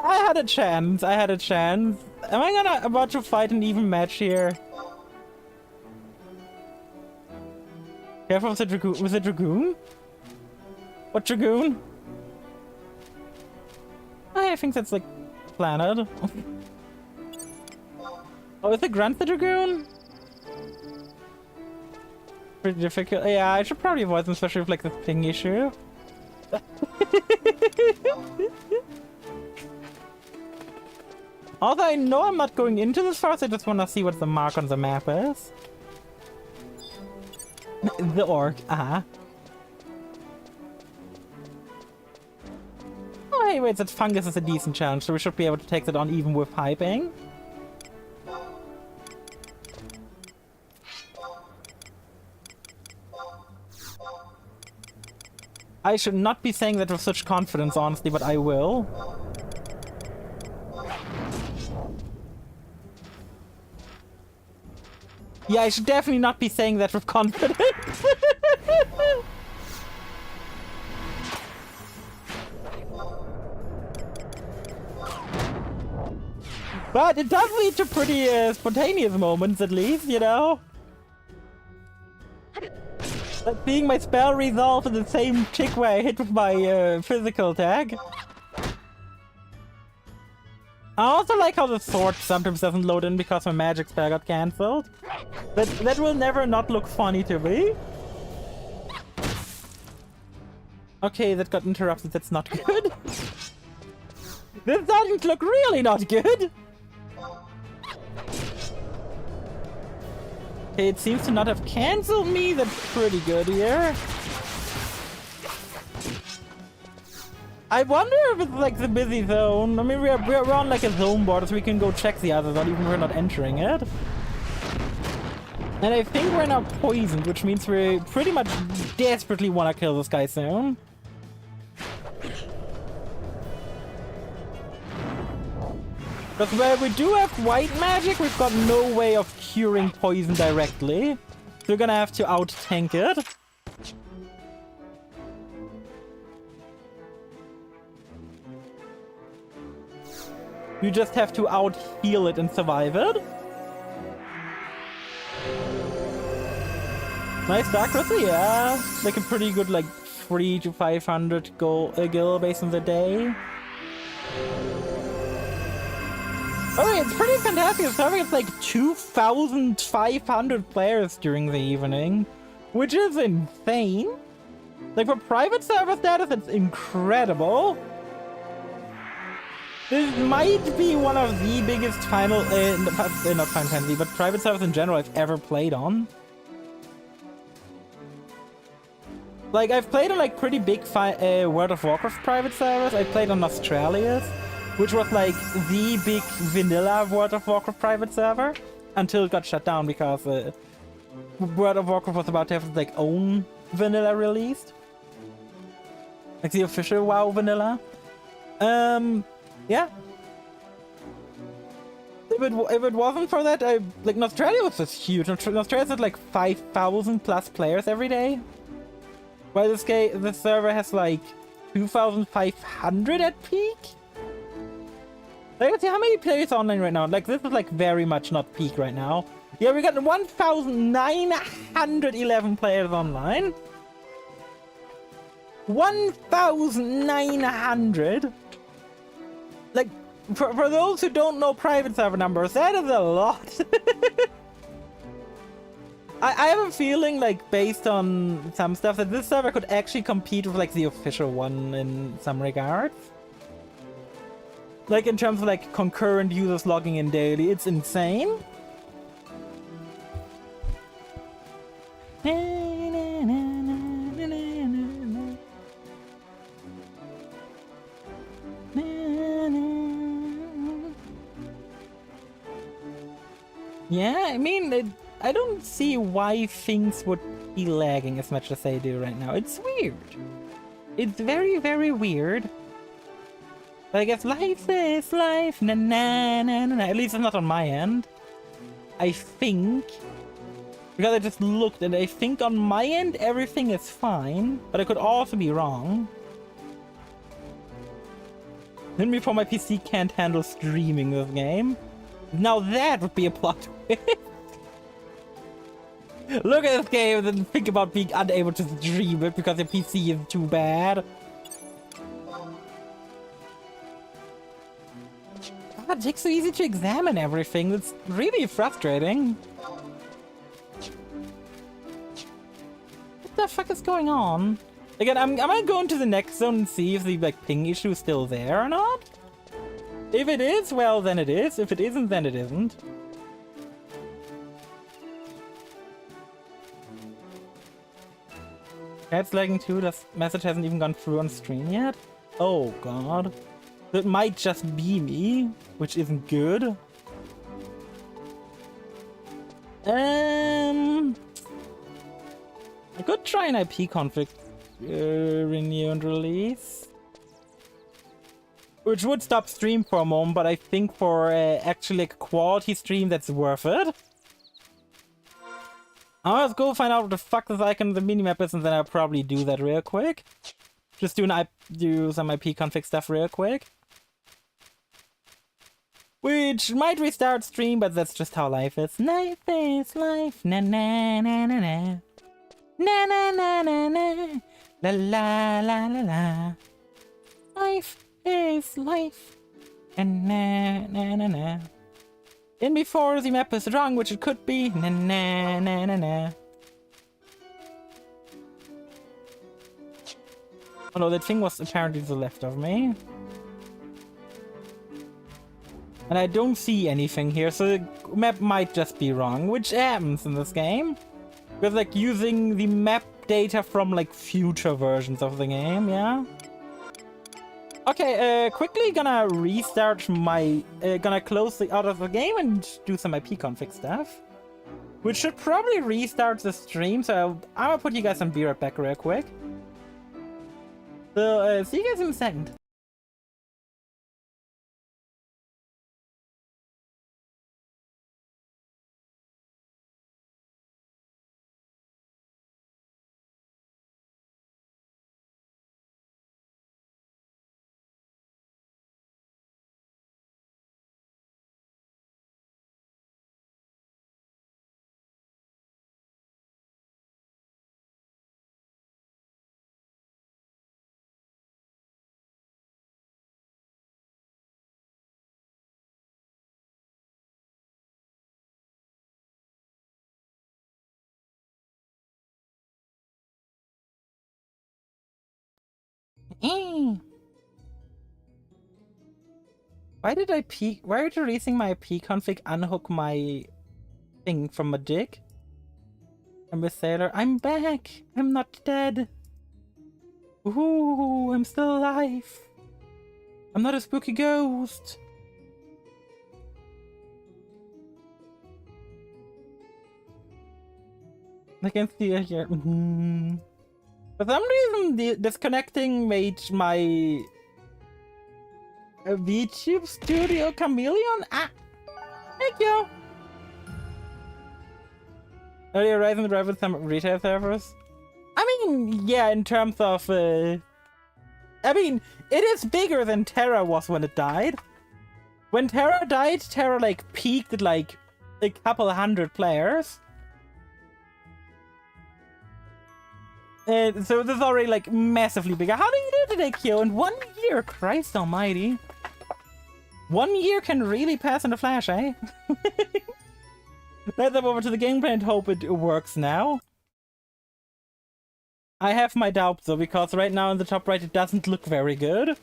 Speaker 1: I had a chance. Am I about to fight an even match here? Careful with the dragoon. With the dragoon? What dragoon? I think that's like planet. Oh, is it Grunt the dragoon? Pretty difficult. Yeah, I should probably avoid them, especially with like the ping issue. Although I know I'm not going into this first, I just want to see what the mark on the map is. The orc, oh hey, wait, that fungus is a decent challenge, so we should be able to take that on even with hyping. I should not be saying that with such confidence, honestly, but I will. Yeah, I should definitely not be saying that with confidence. But it does lead to pretty spontaneous moments, at least, you know? Like seeing my spell resolve in the same tick where I hit with my physical attack. I also like how the sword sometimes doesn't load in because my magic spell got cancelled. That will never not look funny to me. Okay, that got interrupted. That's not good. This doesn't look really not good. Okay, it seems to not have cancelled me. That's pretty good here. I wonder if it's like the busy zone. I mean, we're on like a zone border, so we can go check the other zone, even if we're not entering it. And I think we're now poisoned, which means we pretty much desperately want to kill this guy soon. Because where we do have white magic, we've got no way of curing poison directly. So we're gonna have to out-tank it. You just have to out-heal it and survive it. Nice Dark Crystal, yeah. Like a pretty good, like, 300 to 500 gil based on the day. Oh, it's pretty fantastic. It's having like 2,500 players during the evening, which is insane. Like for private server status, it's incredible. This might be one of the biggest not Final Fantasy, but private servers in general I've ever played on. Like I've played on like pretty big World of Warcraft private servers. I played on Australia's, which was like the big vanilla World of Warcraft private server, until it got shut down because World of Warcraft was about to have its like own vanilla released, like the official WoW vanilla. Yeah. If it wasn't for that, like Australia was just huge. Australia had like 5,000 plus players every day, while the server has like 2,500 at peak. Like, let's see how many players online right now. Like, this is like very much not peak right now. Yeah, we got 1,911 players online. 1,900. Like, for those who don't know private server numbers, that is a lot. I have a feeling, like, based on some stuff, that this server could actually compete with, like, the official one in some regards. Like, in terms of, like, concurrent users logging in daily, it's insane. Yeah, I mean, I don't see why things would be lagging as much as they do right now. It's weird. It's very, very weird. But I guess life is life, na na na na na. At least it's not on my end. I think. Because I just looked and I think on my end everything is fine. But I could also be wrong. Then before my PC can't handle streaming this game. Now that would be a plot twist. Look at this game and then think about being unable to stream it because your PC is too bad. God, it takes so easy to examine everything. It's really frustrating. What the fuck is going on? Again, I'm gonna go into the next zone and see if the like ping issue is still there or not. If it is, well, then it is. If it isn't, then it isn't. Cat's lagging too. This message hasn't even gone through on stream yet. Oh god. That might just be me, which isn't good. I could try an IP config renew and release. Which would stop stream for a moment, but I think for actually like a quality stream, that's worth it. Let's go find out what the fuck this icon of the minimap is, and then I'll probably do that real quick. Just do some IP config stuff real quick. Which might restart stream, but that's just how life is. Life is life, na na na na na. Na na na na na. La la la la la. Life is life. Na na na na. In before the map is wrong, which it could be. Na na na na na. Oh no, that thing was apparently to the left of me. And I don't see anything here, so the map might just be wrong, which happens in this game. Because like using the map data from like future versions of the game, yeah? Okay, quickly gonna restart my... gonna close the out of the game and do some IP config stuff. Which should probably restart the stream, so I'm gonna put you guys on be right back real quick. So, see you guys in a second. Why did I peek? Why are you releasing my IP config unhook my thing from a dig? I'm a sailor. I'm back! I'm not dead! Ooh, I'm still alive! I'm not a spooky ghost! I can see it here. For some reason, the disconnecting made my VTube Studio Chameleon. Ah, thank you. Are you rising drive with some retail servers? I mean, yeah, in terms of, I mean, it is bigger than Terra was when it died. When Terra died, Terra like peaked at like a couple hundred players. So this is already like massively bigger. How do you do today, Kyo? In 1 year? Christ almighty. 1 year can really pass in a flash, eh? Let's hop over to the gameplay and hope it works now. I have my doubts though, because right now in the top right it doesn't look very good.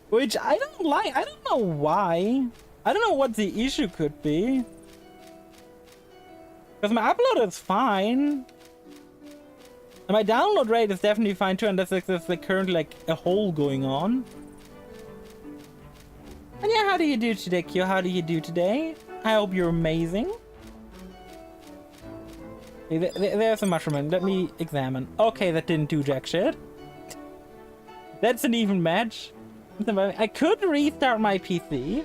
Speaker 1: Which I don't like. I don't know why. I don't know what the issue could be. Because my upload is fine. And my download rate is definitely fine too, and there's like currently like a hole going on. And yeah, how do you do today, Kyo? How do you do today? I hope you're amazing. Okay, there's a mushroom. Let me examine. Okay, that didn't do jack shit. That's an even match. I could restart my PC.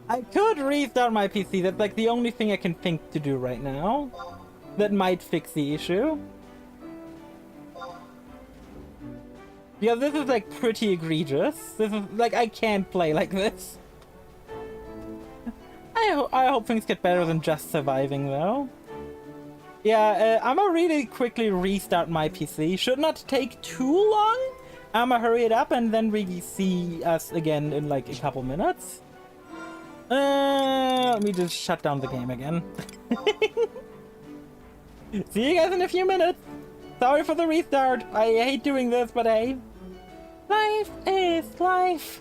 Speaker 1: That's like the only thing I can think to do right now. That might fix the issue. Yeah, this is like pretty egregious. This is like, I can't play like this. I hope things get better than just surviving though. Yeah, I'm gonna really quickly restart my PC. Should not take too long. I'm gonna hurry it up and then we see us again in like a couple minutes. Let me just shut down the game again. See you guys in a few minutes. Sorry for the restart. I hate doing this, but hey. Life is life.